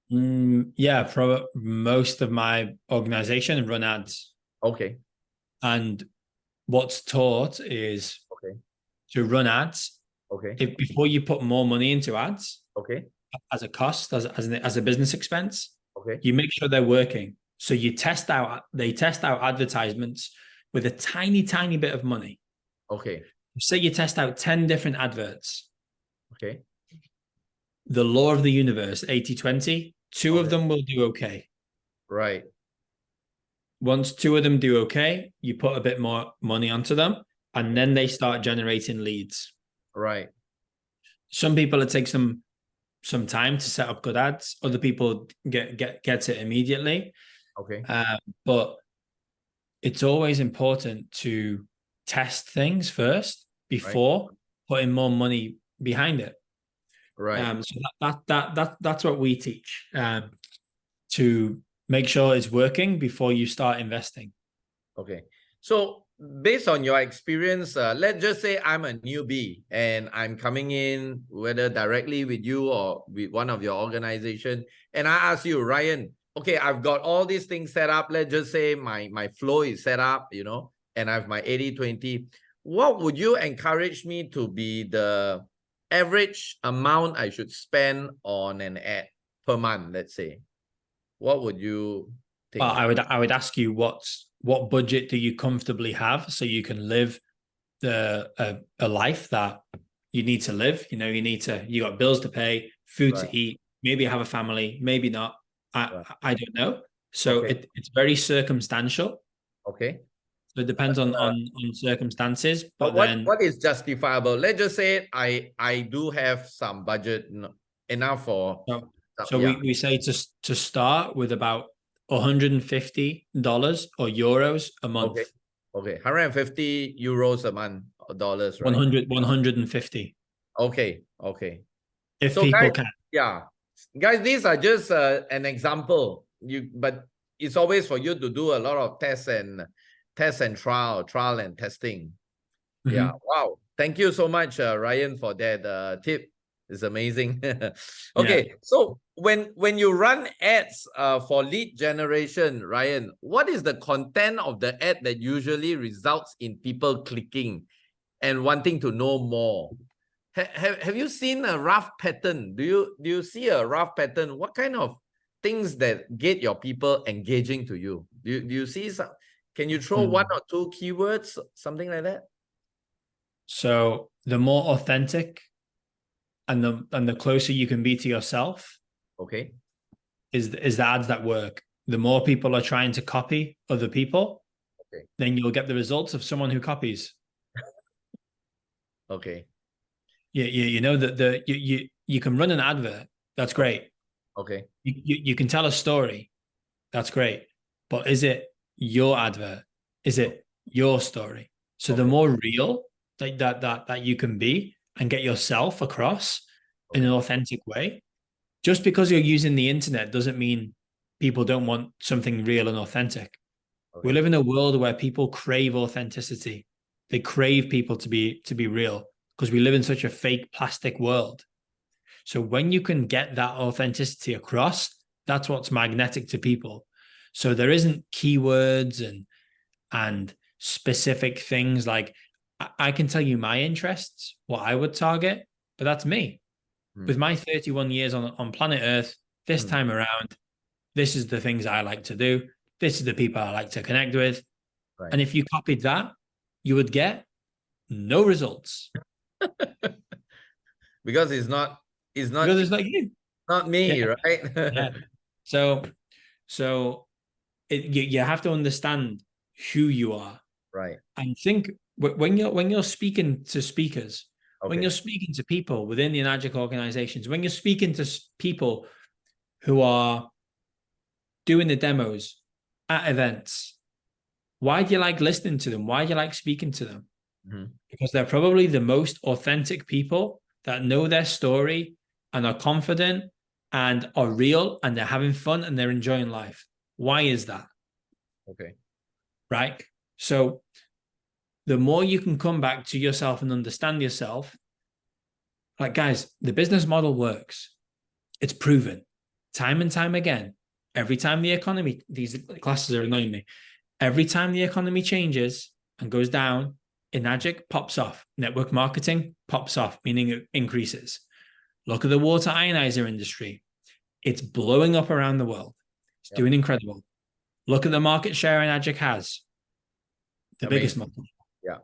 Yeah, for most of my organization run ads. Okay. And what's taught is to run ads. Okay. If before you put more money into ads, okay, as a cost, as a business expense, okay, you make sure they're working. So they test out advertisements with a tiny bit of money. Okay. Say you test out 10 different adverts. Okay. The law of the universe, 80-20, two of them will do okay. Right. Once two of them do okay, you put a bit more money onto them, and then they start generating leads. Right. Some people, it takes them some time to set up good ads. Other people get it immediately. Okay. But it's always important to test things first before putting more money behind it. Right. So that's what we teach, to make sure it's working before you start investing. Okay. So based on your experience, let's just say I'm a newbie and I'm coming in, whether directly with you or with one of your organization, and I ask you, Ryan, okay, I've got all these things set up. Let's just say my flow is set up, and I have my 80-20. What would you encourage me to be the average amount I should spend on an ad per month, let's say? What would you think? Well, I would ask you what budget do you comfortably have so you can live a life that you need to live. You got bills to pay, food to eat, maybe have a family, maybe not. I don't know. So it's very circumstantial. Okay. So it depends on circumstances. But what is justifiable? Let's just say I do have some budget enough for. So we say to start with about $150 or euros a month. Okay. 150 euros a month, or dollars, right? 150. Okay. If so people can. Yeah. Guys, these are just an example. But it's always for you to do a lot of tests and trial and testing. Mm-hmm. Yeah. Wow. Thank you so much, Ryan, for that tip. It's amazing. Okay. Yeah. So when you run ads for lead generation, Ryan, what is the content of the ad that usually results in people clicking and wanting to know more? Have you seen a rough pattern? Do you see a rough pattern? What kind of things that get your people engaging to you? Do you see some? Can you throw one or two keywords, something like that? So the more authentic and the closer you can be to yourself, okay, is the ads that work. The more people are trying to copy other people, then you'll get the results of someone who copies. Okay. Yeah, you can run an advert. That's great. Okay. You can tell a story. That's great. But is it your advert? Is it your story? So the more real that you can be and get yourself across in an authentic way, just because you're using the internet doesn't mean people don't want something real and authentic. We live in a world where people crave authenticity. They crave people to be real because we live in such a fake plastic world. So when you can get that authenticity across, that's what's magnetic to people. So there isn't keywords and specific things. Like I can tell you my interests, what I would target, but that's me. With my 31 years on planet Earth, this time around, this is the things I like to do. This is the people I like to connect with. Right. And if you copied that, you would get no results. Because it's not because it's not you. Not me, yeah. right? Yeah. So you have to understand who you are. Right. And think when you're speaking to speakers, when Okay. you're speaking to people within the Enagic organizations, when you're speaking to people who are doing the demos at events, why do you like listening to them? Why do you like speaking to them? Because they're probably the most authentic people that know their story and are confident and are real and they're having fun and they're enjoying life. Why is that? Okay. Right? So the more you can come back to yourself and understand yourself, like, guys, the business model works. It's proven time and time again. Every time the economy, these classes are annoying me. Every time the economy changes and goes down, Enagic pops off. Network marketing pops off, meaning it increases. Look at the water ionizer industry. It's blowing up around the world. It's doing incredible. Look at the market share Enagic has. The biggest market. Yeah.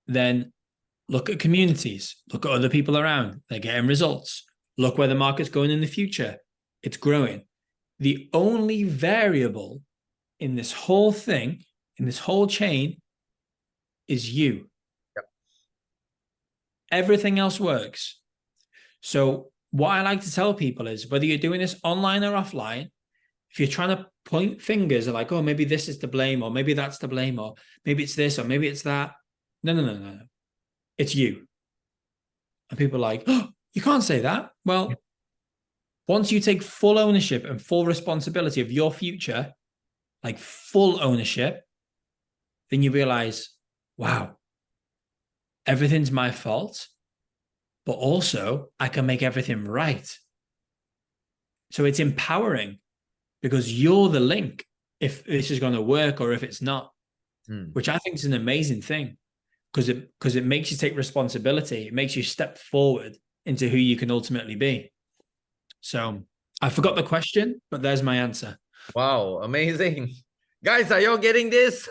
Then look at communities. Look at other people around. They're getting results. Look where the market's going in the future. It's growing. The only variable in this whole thing, in this whole chain, is you. Yep. Everything else works. So what I like to tell people is whether you're doing this online or offline, if you're trying to point fingers like, oh, maybe this is to blame, or maybe that's to blame, or maybe it's this, or maybe it's that. No. It's you. And people are like, oh, you can't say that. Well, once you take full ownership and full responsibility of your future, like full ownership, then you realize, wow, everything's my fault, but also I can make everything right. So it's empowering because you're the link if this is going to work or if it's not, which I think is an amazing thing because it makes you take responsibility. It makes you step forward into who you can ultimately be. So I forgot the question, but there's my answer. Wow, amazing. Guys, are y'all getting this?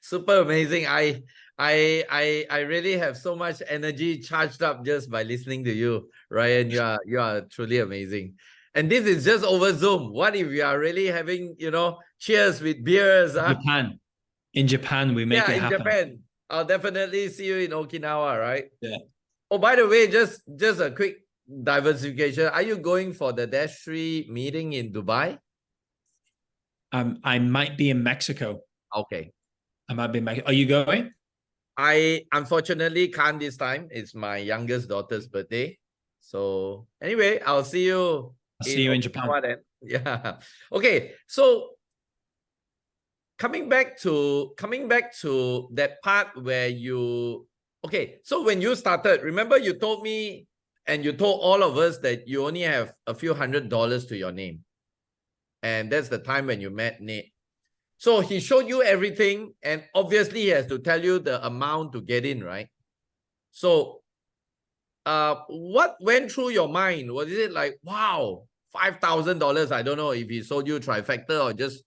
Super amazing. I really have so much energy charged up just by listening to you, Ryan. You are truly amazing. And this is just over Zoom. What if we are really having, cheers with beers? Japan. In Japan, we make it happen. Japan. I'll definitely see you in Okinawa, right? Yeah. Oh, by the way, just a quick diversification. Are you going for the Dash 3 meeting in Dubai? I might be in Mexico. Okay. I might be in Mexico. Are you going? I unfortunately can't this time. It's my youngest daughter's birthday. So anyway, I'll see you. I'll see you in Japan. Then. Yeah. Okay. So coming back to that part where you, okay. So when you started, remember you told me and you told all of us that you only have a few $100 to your name. And that's the time when you met Nate. So he showed you everything, and obviously he has to tell you the amount to get in, right? So what went through your mind? Was it like, wow, $5,000? I don't know if he sold you trifecta or just,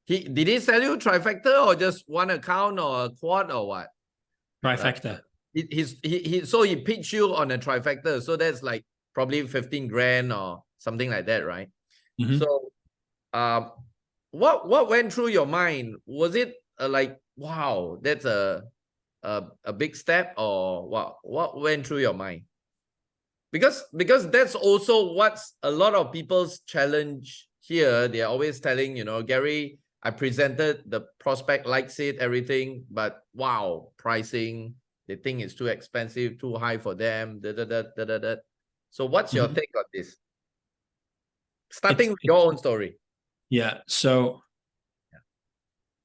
did he sell you trifecta or just one account or a quad or what? Trifecta. So he pitched you on a trifecta. So that's like probably 15 grand or something like that, right? So what went through your mind? Was it like, wow, that's a big step, or what went through your mind? Because that's also what's a lot of people's challenge here. They're always telling, Gary, I presented, the prospect likes it, everything, but wow, pricing, they think it's too expensive, too high for them. So what's your take on this? Starting with your own story. Yeah. So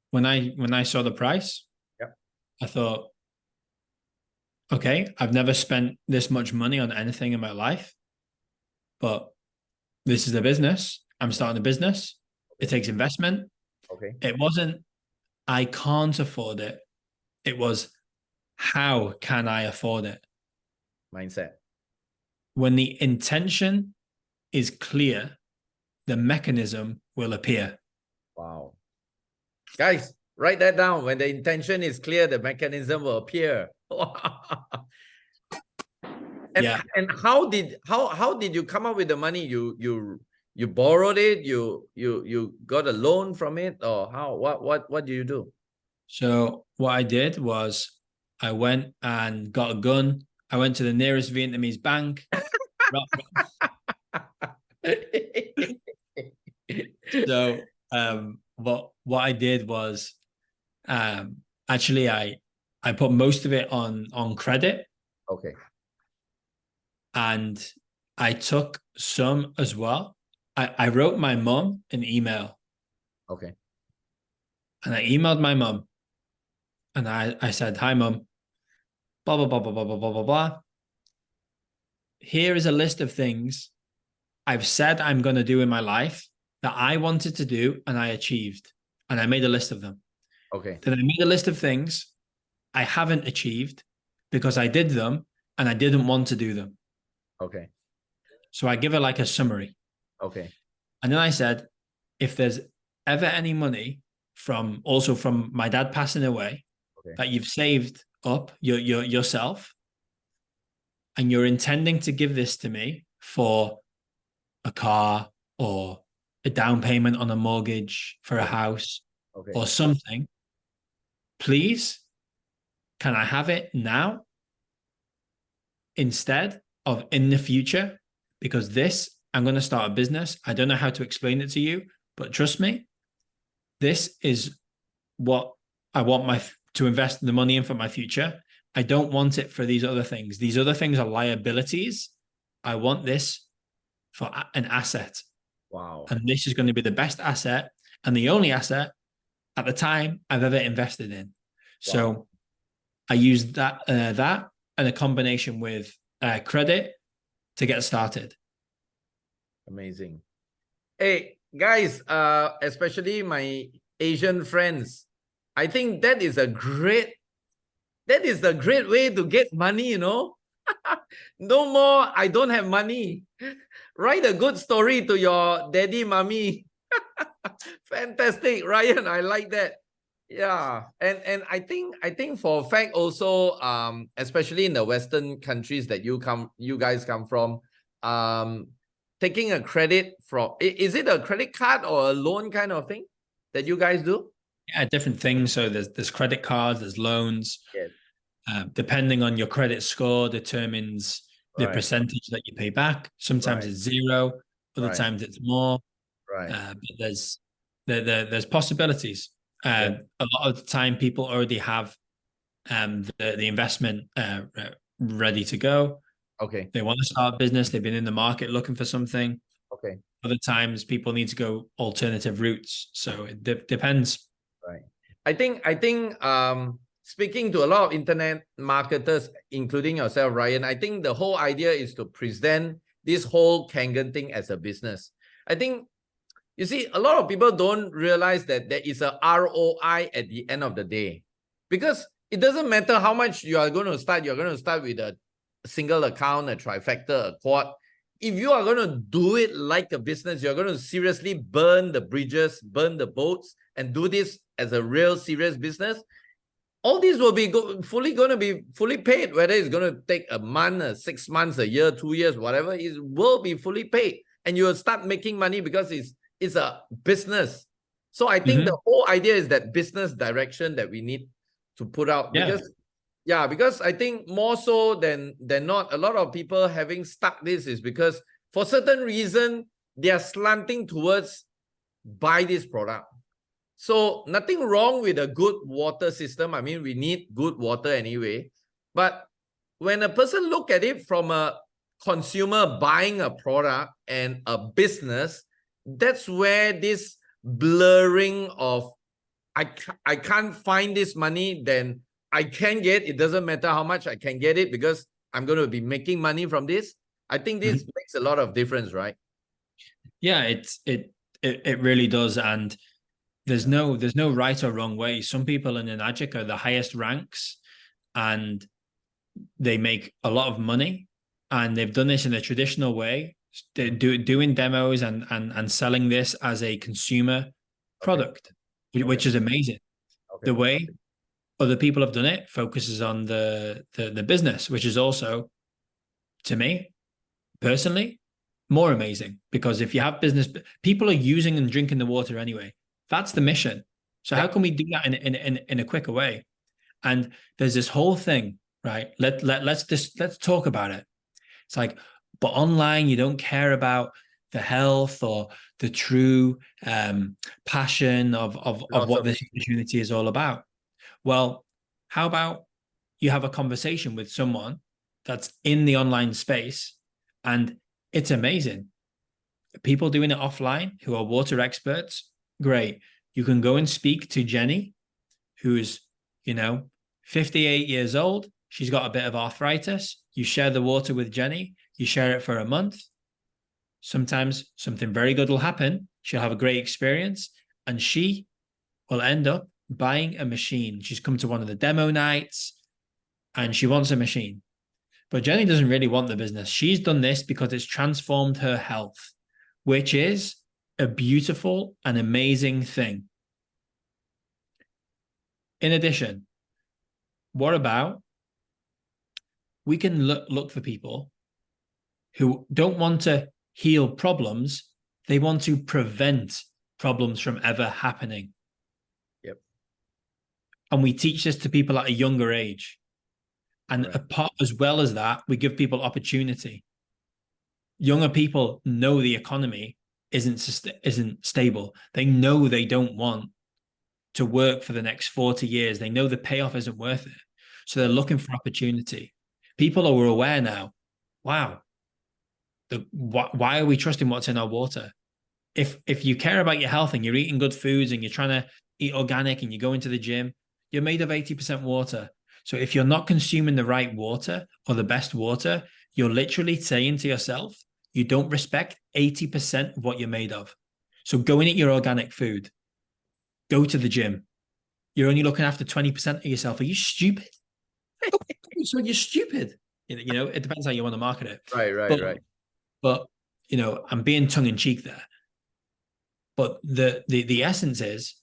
when I saw the price, I thought, okay, I've never spent this much money on anything in my life, but this is a business. I'm starting a business. It takes investment. Okay. It wasn't, I can't afford it. It was, how can I afford it? Mindset. When the intention is clear, the mechanism will appear. Wow. Guys, write that down. When the intention is clear, the mechanism will appear. And how did you come up with the money? You borrowed it? You got a loan from it, or how? What do you do? So what I did was I went and got a gun. I went to the nearest Vietnamese bank. So what I did was actually I put most of it on credit, Okay. and I took some as well. I wrote my mum an email, Okay. and I emailed my mum, and I said, "Hi mum, blah blah blah blah blah blah blah blah blah. Here is a list of things I've said I'm going to do in my life that I wanted to do and I achieved." And I made a list of them. Okay. Then I made a list of things I haven't achieved because I did them and I didn't want to do them. Okay. So I give her like a summary. Okay. And then I said, if there's ever any money from my dad passing away, Okay. that you've saved up yourself, and you're intending to give this to me for a car or a down payment on a mortgage for a house Okay. or something, please, can I have it now instead of in the future? Because I'm going to start a business. I don't know how to explain it to you, but trust me, this is what I want to invest the money in for my future. I don't want it for these other things. These other things are liabilities. I want this for an asset. Wow. And this is going to be the best asset and the only asset at the time I've ever invested in. So Wow. I used that and a combination with credit to get started. Amazing. Hey, guys, especially my Asian friends, I think that is a great way to get money, you know. No more, I don't have money. Write a good story to your daddy, mommy. Fantastic, Ryan. I like that. Yeah. And I think for a fact also, especially in the Western countries that you guys come from, taking a credit from, is it a credit card or a loan kind of thing that you guys do? Yeah, different things. So there's credit cards, there's loans. Yes. Depending on your credit score determines the Right. percentage that you pay back. Sometimes Right. it's zero, other Right. times it's more. Right. But there's possibilities. Yeah. A lot of the time, people already have the investment ready to go. Okay. They want to start a business. They've been in the market looking for something. Okay. Other times, people need to go alternative routes. So it depends. Right. I think speaking to a lot of internet marketers, including yourself, Ryan, I think the whole idea is to present this whole Kangen thing as a business. I think, you see, a lot of people don't realize that there is a ROI at the end of the day, because it doesn't matter how much you are going to start. You're going to start with a single account, a trifecta, a quad. If you are going to do it like a business, you're going to seriously burn the bridges, burn the boats, and do this as a real serious business. All these will be going to be fully paid, whether it's going to take a month, 6 months, a year, 2 years, whatever. It will be fully paid, and you will start making money because it's a business. So I think the whole idea is that business direction that we need to put out, because I think more so than not, a lot of people having stuck this is because for certain reason they are slanting towards buy this product. So nothing wrong with a good water system. I mean, we need good water anyway. But when a person look at it from a consumer buying a product and a business, that's where this blurring of I can't find this money, then I can get, it doesn't matter how much I can get it because I'm going to be making money from this. I think this makes a lot of difference, right? Yeah, it really does. And there's no right or wrong way. Some people in Enagic are the highest ranks and they make a lot of money, and they've done this in a traditional way, doing demos and selling this as a consumer product, which is amazing. The way other people have done it focuses on the business, which is also, to me personally, more amazing, because if you have business, people are using and drinking the water anyway. That's the mission. So how can we do that in a quicker way? And there's this whole thing, right? Let's talk about it. It's like, but online you don't care about the health or the true passion of what this opportunity is all about. Well, how about you have a conversation with someone that's in the online space, and it's amazing. People doing it offline who are water experts, great. You can go and speak to Jenny, who's, 58 years old. She's got a bit of arthritis. You share the water with Jenny. You share it for a month. Sometimes something very good will happen. She'll have a great experience, and she will end up buying a machine. She's come to one of the demo nights and she wants a machine. But Jenny doesn't really want the business. She's done this because it's transformed her health, which is a beautiful and amazing thing. In addition, what about we can look for people who don't want to heal problems, they want to prevent problems from ever happening. Yep. And we teach this to people at a younger age. And apart, as well as that, we give people opportunity. Younger people know the economy isn't stable. They know they don't want to work for the next 40 years. They know the payoff isn't worth it. So they're looking for opportunity. People are aware now, wow, why are we trusting what's in our water? If you care about your health and you're eating good foods and you're trying to eat organic and you go into the gym, you're made of 80% water. So if you're not consuming the right water or the best water, you're literally saying to yourself, you don't respect 80% of what you're made of. So go and eat your organic food. Go to the gym. You're only looking after 20% of yourself. Are you stupid? So you're stupid. It depends how you want to market it. Right. But I'm being tongue in cheek there. But the essence is,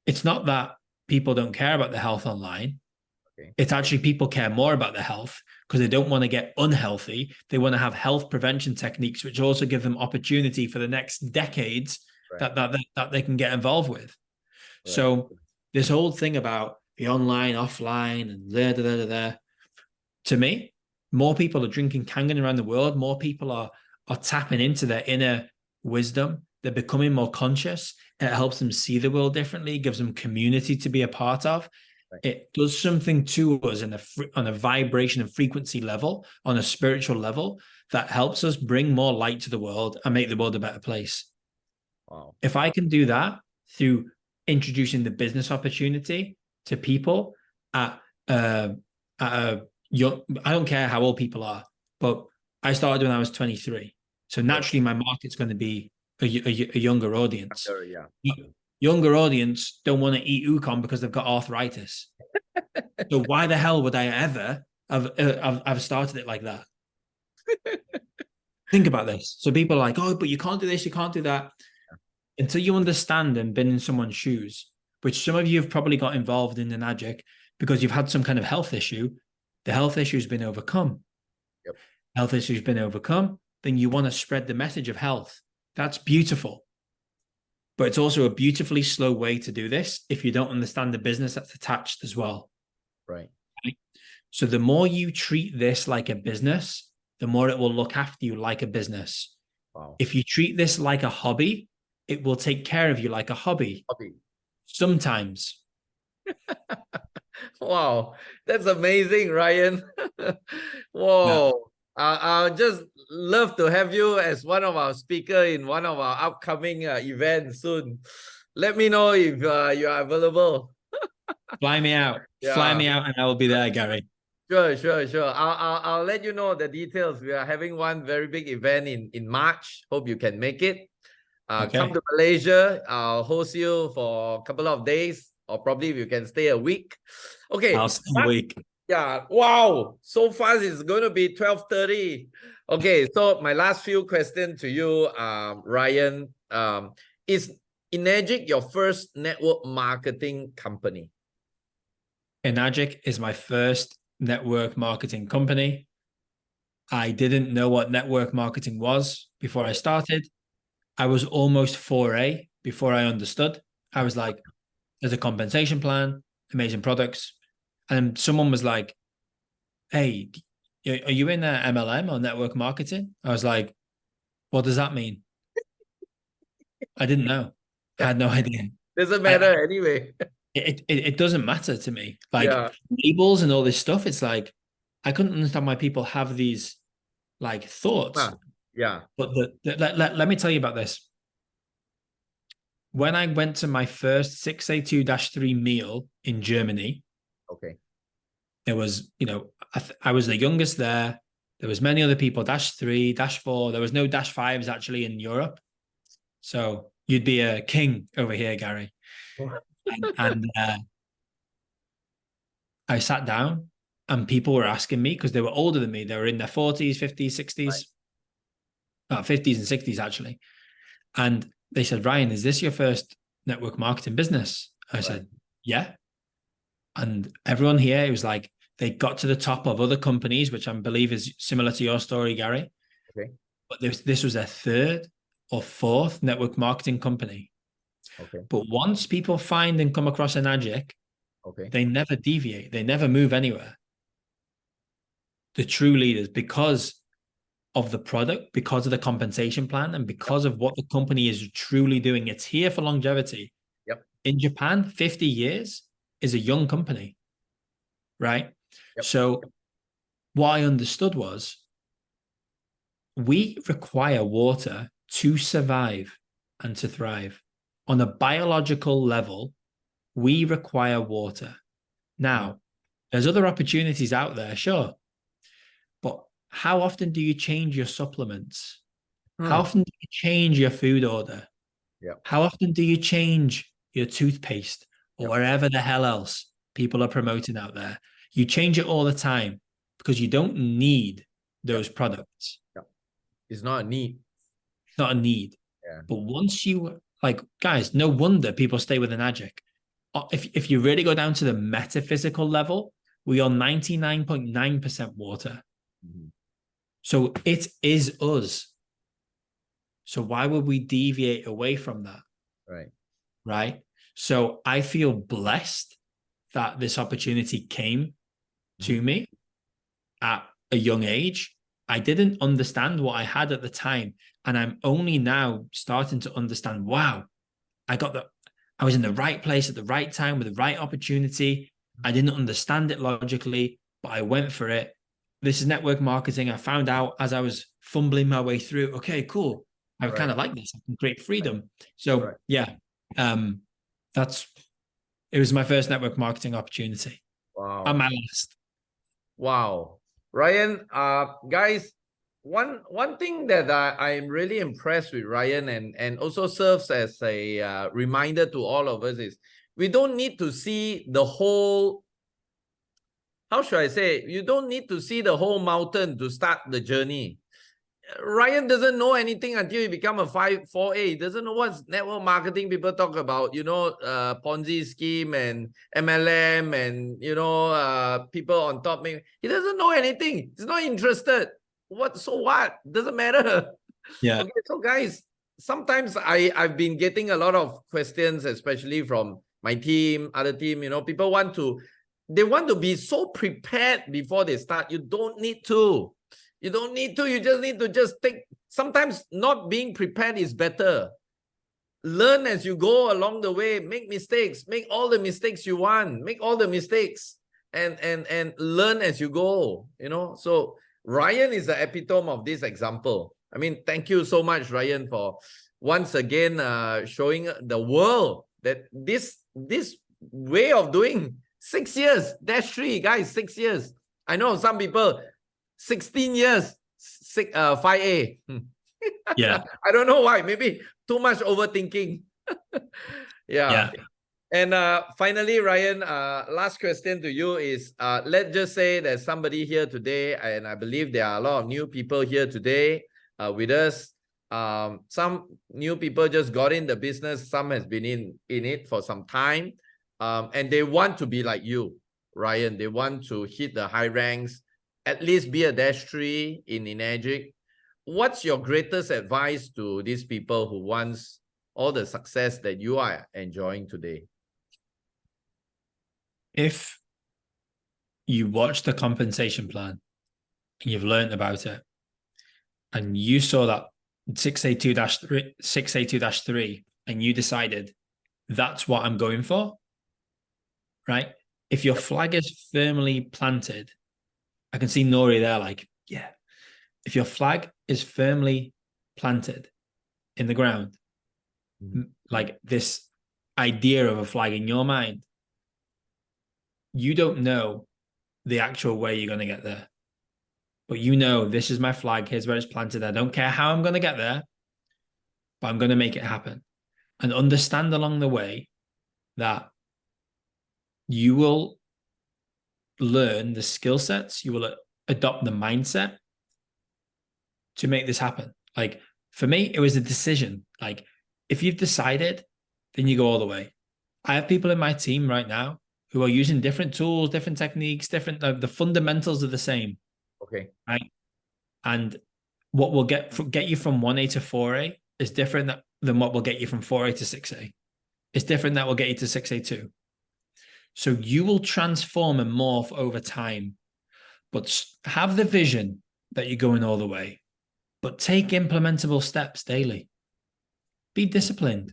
it's not that people don't care about the health online. Okay. It's actually people care more about their health because they don't want to get unhealthy. They want to have health prevention techniques, which also give them opportunity for the next decades that they can get involved with. Right. So this whole thing about the online, offline, and to me, more people are drinking Kangen around the world. More people are tapping into their inner wisdom. They're becoming more conscious. It helps them see the world differently, gives them community to be a part of. Right. It does something to us on a vibration and frequency level, on a spiritual level, that helps us bring more light to the world and make the world a better place. Wow. If I can do that through introducing the business opportunity to people at a young, I don't care how old people are, but I started when I was 23. So naturally my market's going to be a younger audience. Sure, yeah. Younger audience don't want to eat ukon because they've got arthritis. So why the hell would I ever have started it like that? Think about this. So people are like, oh, but you can't do this, you can't do that. Until you understand and been in someone's shoes, which some of you have probably got involved in the Nagic because you've had some kind of health issue. The health issue has been overcome. Yep. Health issue has been overcome. Then you want to spread the message of health. That's beautiful. But it's also a beautifully slow way to do this if you don't understand the business that's attached as well. Right. So the more you treat this like a business, the more it will look after you like a business. Wow. If you treat this like a hobby, it will take care of you like a hobby. Sometimes. Wow, that's amazing, Ryan. Whoa. Yeah. I just love to have you as one of our speakers in one of our upcoming events soon. Let me know if you are available. Fly me out. Yeah. Fly me out and I will be there, Gary. Sure. I'll let you know the details. We are having one very big event in March. Hope you can make it. Okay. Come to Malaysia. I'll host you for a couple of days, or probably if you can stay a week. Okay. I'll stay a week. Yeah. Wow. So fast it's going to be 12:30. Okay. So my last few questions to you, Ryan, is Enagic your first network marketing company? Enagic is my first network marketing company. I didn't know what network marketing was before I started. I was almost 4A before I understood. I was like, there's a compensation plan, amazing products. And someone was like, hey, are you in MLM or network marketing? I was like, what does that mean? I didn't know. I had no idea. Doesn't matter anyway. It doesn't matter to me. Like Yeah. labels and all this stuff, it's like, I couldn't understand why people have these like thoughts. Yeah. But let me tell you about this. When I went to my first 6A2-3 meal in Germany, Okay. there was, I was the youngest there. There was many other people, -3, -4. There was no -5s actually in Europe. So you'd be a king over here, Gary. And I sat down and people were asking me because they were older than me. They were in their 40s, 50s, 60s, 50s and 60s actually. And they said, Ryan, is this your first network marketing business? I said, yeah. And everyone here, it was like, they got to the top of other companies, which I believe is similar to your story, Gary. Okay. But this was their third or fourth network marketing company. Okay. But once people find and come across an Agic, Okay. they never deviate. They never move anywhere. The true leaders, because of the product, because of the compensation plan, and because of what the company is truly doing, it's here for longevity. Yep. In Japan, 50 years is a young company, right? Yep. So what I understood was we require water to survive and to thrive. On a biological level, we require water. Now, there's other opportunities out there, sure. But how often do you change your supplements? How often do you change your food order? Yep. How often do you change your toothpaste or wherever the hell else people are promoting out there? You change it all the time because you don't need those products. Yep. It's not a need. It's not a need. Yeah. But once you, like, guys, no wonder people stay with an Agic. If you really go down to the metaphysical level, we are 99.9% water. Mm-hmm. So it is us. So why would we deviate away from that? Right. Right. So I feel blessed that this opportunity came to me at a young age. I didn't understand what I had at the time. And I'm only now starting to understand, wow, I was in the right place at the right time with the right opportunity. I didn't understand it logically, but I went for it. This is network marketing. I found out as I was fumbling my way through, okay, cool. I kind of like this. I can create freedom. So yeah, it was my first network marketing opportunity. Wow. And my last. Wow. Ryan, guys, one thing that I'm really impressed with Ryan and also serves as a reminder to all of us is we don't need to see the whole, how should I say, you don't need to see the whole mountain to start the journey. Ryan doesn't know anything until he become a 4A. He doesn't know what's network marketing. People talk about, Ponzi scheme and MLM and, people on top. He doesn't know anything. He's not interested. So what? Doesn't matter. Yeah. Okay, so guys, sometimes I've been getting a lot of questions, especially from my team, other team, people want to be so prepared before they start. You don't need to. You don't need to. You just need to take. Sometimes not being prepared is better. Learn as you go along the way. Make mistakes. Make all the mistakes you want. Make all the mistakes and learn as you go. So Ryan is the epitome of this example. I mean, thank you so much, Ryan, for once again showing the world that this way of doing 6 years, -3, guys, 6 years. I know some people 16 years, 5A. Yeah. I don't know why. Maybe too much overthinking. Yeah. And finally, Ryan, last question to you is, let's just say there's somebody here today, and I believe there are a lot of new people here today with us. Some new people just got in the business. Some has been in it for some time. And they want to be like you, Ryan. They want to hit the high ranks, at least be a -3 in Agic. What's your greatest advice to these people who wants all the success that you are enjoying today? If you watch the compensation plan and you've learned about it, and you saw that 682-3, and you decided that's what I'm going for, right? If your flag is firmly planted, I can see Nori there like, yeah. If your flag is firmly planted in the ground, like this idea of a flag in your mind, you don't know the actual way you're going to get there. But you know, this is my flag. Here's where it's planted. I don't care how I'm going to get there, but I'm going to make it happen. And understand along the way that you will learn the skill sets, you will adopt the mindset to make this happen. Like for me, it was a decision. Like if you've decided, then you go all the way. I have people in my team right now who are using different tools, different techniques, the fundamentals are the same. Okay. Right. And what will get you from 1A to 4A is different than what will get you from 4A to 6A. It's different that will get you to 6A2. So you will transform and morph over time, but have the vision that you're going all the way, but take implementable steps daily. Be disciplined.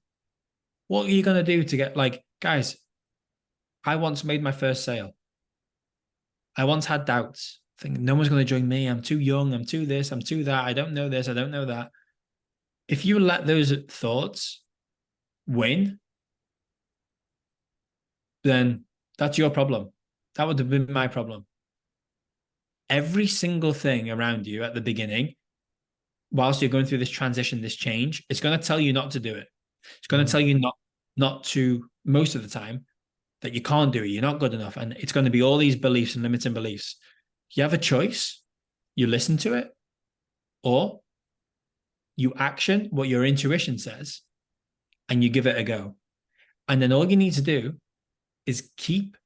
What are you going to do to get, like, guys, I once made my first sale. I once had doubts, thinking no one's going to join me. I'm too young. I'm too this. I'm too that. I don't know this. I don't know that. If you let those thoughts win, then that's your problem. That would have been my problem. Every single thing around you at the beginning, whilst you're going through this transition, this change, it's going to tell you not to do it. It's going to tell you not to, most of the time, that you can't do it. You're not good enough. And it's going to be all these beliefs and limiting beliefs. You have a choice. You listen to it, or you action what your intuition says and you give it a go. And then all you need to do is keep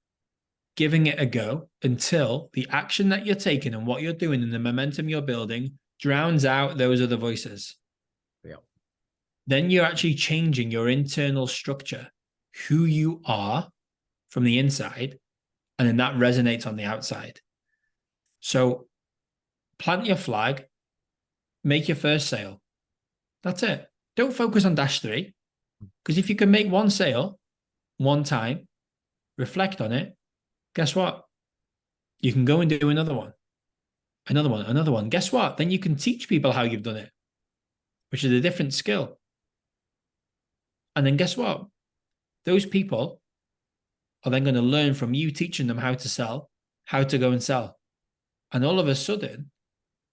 giving it a go until the action that you're taking and what you're doing and the momentum you're building drowns out those other voices. Yeah. Then you're actually changing your internal structure, who you are from the inside, and then that resonates on the outside. So plant your flag, make your first sale. That's it. Don't focus on -3, because if you can make one sale one time, reflect on it, guess what? You can go and do another one, another one, another one. Guess what? Then you can teach people how you've done it, which is a different skill. And then guess what? Those people are then going to learn from you teaching them how to sell, how to go and sell. And all of a sudden,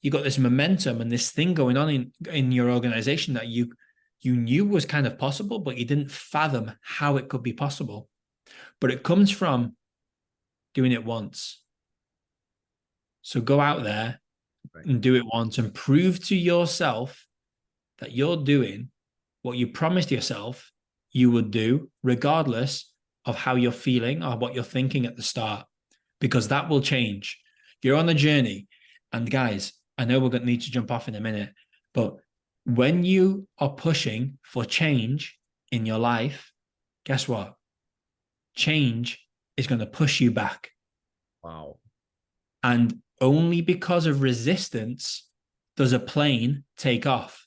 you got this momentum and this thing going on in your organization that you knew was kind of possible, but you didn't fathom how it could be possible. But it comes from doing it once. So go out there and do it once and prove to yourself that you're doing what you promised yourself you would do, regardless of how you're feeling or what you're thinking at the start, because that will change. You're on a journey. And guys, I know we're going to need to jump off in a minute, but when you are pushing for change in your life, guess what? Change is going to push you back. Wow. And only because of resistance does a plane take off.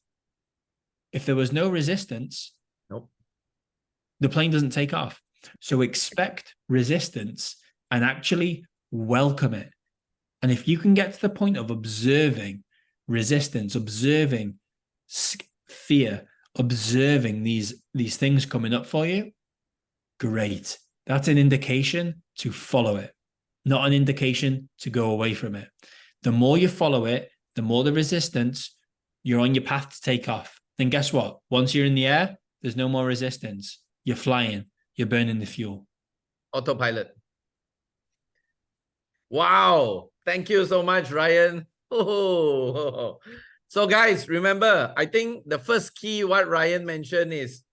If there was no resistance, nope, the plane doesn't take off. So expect resistance and actually welcome it. And if you can get to the point of observing resistance, observing fear, observing these things coming up for you, great. That's an indication to follow it, not an indication to go away from it. The more you follow it, the more the resistance, you're on your path to take off. Then guess what? Once you're in the air, there's no more resistance. You're flying. You're burning the fuel. Autopilot. Wow. Thank you so much, Ryan. Oh. So guys, remember, I think the first key what Ryan mentioned is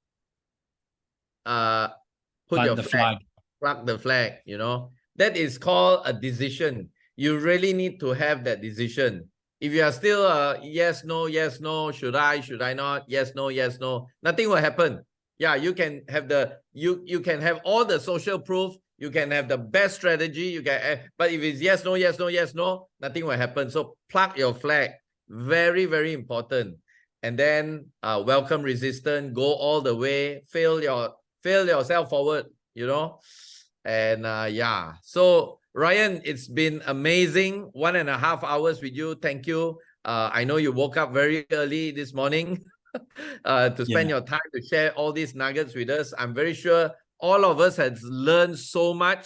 put your flag. Plug the flag, you know. That is called a decision. You really need to have that decision. If you are still yes, no, should I not, yes, no, nothing will happen. yeah, you can have you can have all the social proof, you can have the best strategy, you can, but if it's yes, no, yes, no, yes, no, nothing will happen. So plug your flag, very, very important. And then welcome resistance, go all the way, fail yourself forward, you know. And yeah, so Ryan, it's been amazing. 1.5 hours with you. Thank you. I know you woke up very early this morning to spend your time to share all these nuggets with us. I'm very sure all of us has learned so much.